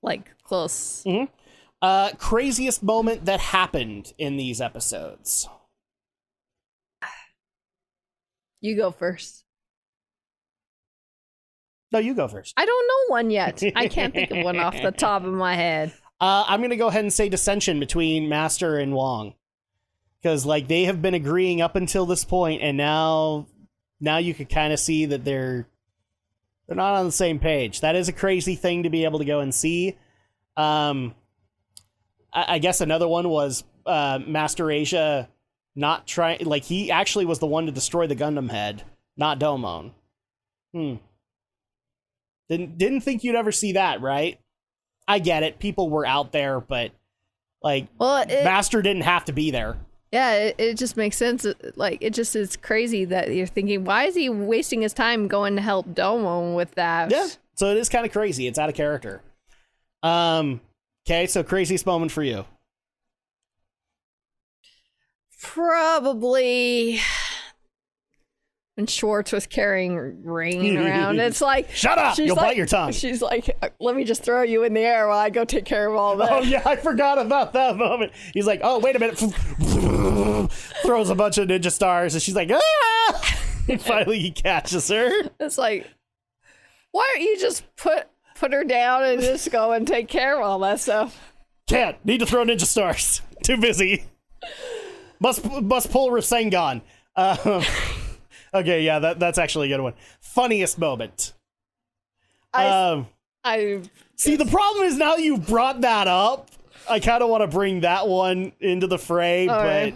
like close. Mm-hmm. Craziest moment that happened in these episodes. You go first. No, you go first. I don't know one yet. I can't think of one off the top of my head. I'm going to go ahead and say dissension between Master and Wong. Because, like, they have been agreeing up until this point, and now you can kind of see that they're not on the same page. That is a crazy thing to be able to go and see. I guess another one was Master Asia not trying... Like, he actually was the one to destroy the Gundam head, not Domon. Didn't think you'd ever see that, right? I get it. People were out there, but, like, Master didn't have to be there. Yeah, it just makes sense. Like, it just is crazy that you're thinking, why is he wasting his time going to help Domon with that? Yeah, so it is kind of crazy. It's out of character. Okay, so craziest moment for you. Probably when Schwartz was carrying Rain around. It's like, shut up! You'll bite your tongue. She's like, let me just throw you in the air while I go take care of all that. Oh yeah, I forgot about that moment. He's like, oh, wait a minute. Throws a bunch of ninja stars, and she's like, ah! And finally he catches her. It's like, why don't you just put her down and just go and take care of all that stuff? Can't. Need to throw ninja stars. Too busy. Must pull Rasengan. Okay, yeah, that's actually a good one. Funniest moment. I see, the problem is now you've brought that up, I kind of want to bring that one into the fray, but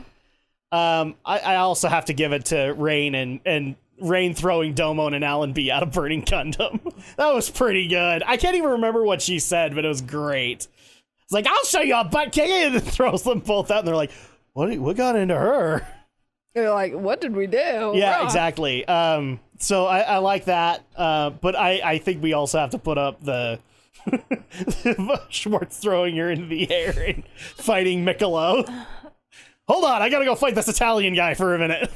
I also have to give it to Rain and Rain throwing Domon and Alan B out of Burning Gundam. That was pretty good. I can't even remember what she said, but it was great. It's like, I'll show you a butt kick, and it throws them both out, and they're like, what got into her? They're like, what did we do? Yeah, exactly. So I like that, but I think we also have to put up the Schwartz throwing her into the air and fighting Miccolo. Hold on, I gotta go fight this Italian guy for a minute.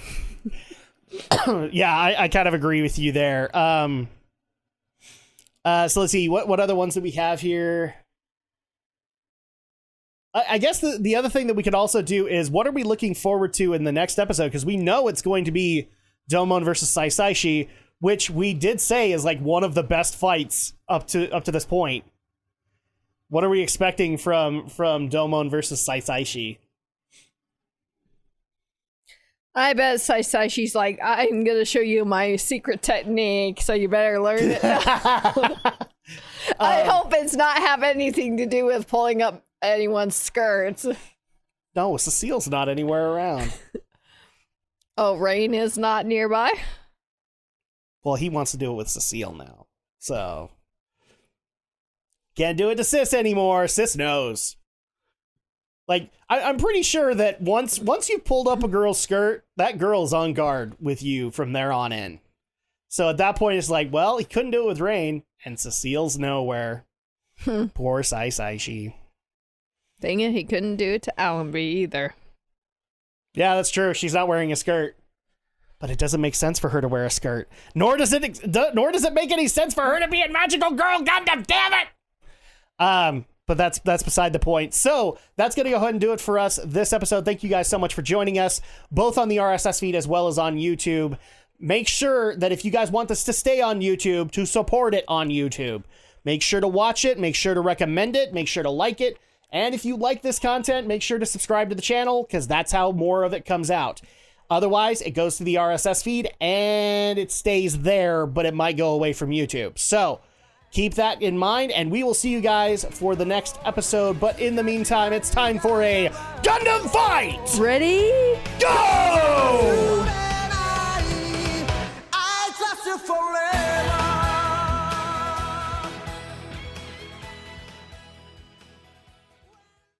Yeah, I kind of agree with you there. So let's see, what other ones do we have here? I guess the other thing that we could also do is, what are we looking forward to in the next episode? Because we know it's going to be Domon versus Saisaishi, which we did say is like one of the best fights up to this point. What are we expecting from Domon versus Saisaishi? I bet Saisaishi's like, I'm gonna show you my secret technique, so you better learn it now. I hope it's not have anything to do with pulling up anyone's skirts. No, Cecile's not anywhere around. Oh, Rain is not nearby? Well, he wants to do it with Cecile now. So can't do it to Sis anymore. Sis knows. Like, I'm pretty sure that once you've pulled up a girl's skirt, that girl's on guard with you from there on in. So at that point, it's like, well, he couldn't do it with Rain, and Cecile's nowhere. Poor Saisaishi. Dang it, he couldn't do it to Allenby either. Yeah, that's true. She's not wearing a skirt. But it doesn't make sense for her to wear a skirt. Nor does it make any sense for her to be in Magical Girl Gundam, damn it! But that's beside the point. So that's going to go ahead and do it for us this episode. Thank you guys so much for joining us, both on the RSS feed as well as on YouTube. Make sure that if you guys want this to stay on YouTube, to support it on YouTube. Make sure to watch it. Make sure to recommend it. Make sure to like it. And if you like this content, make sure to subscribe to the channel, because that's how more of it comes out. Otherwise, it goes to the RSS feed and it stays there, but it might go away from YouTube. So keep that in mind, and we will see you guys for the next episode. But in the meantime, it's time for a Gundam fight! Ready? Go! I trust you forever.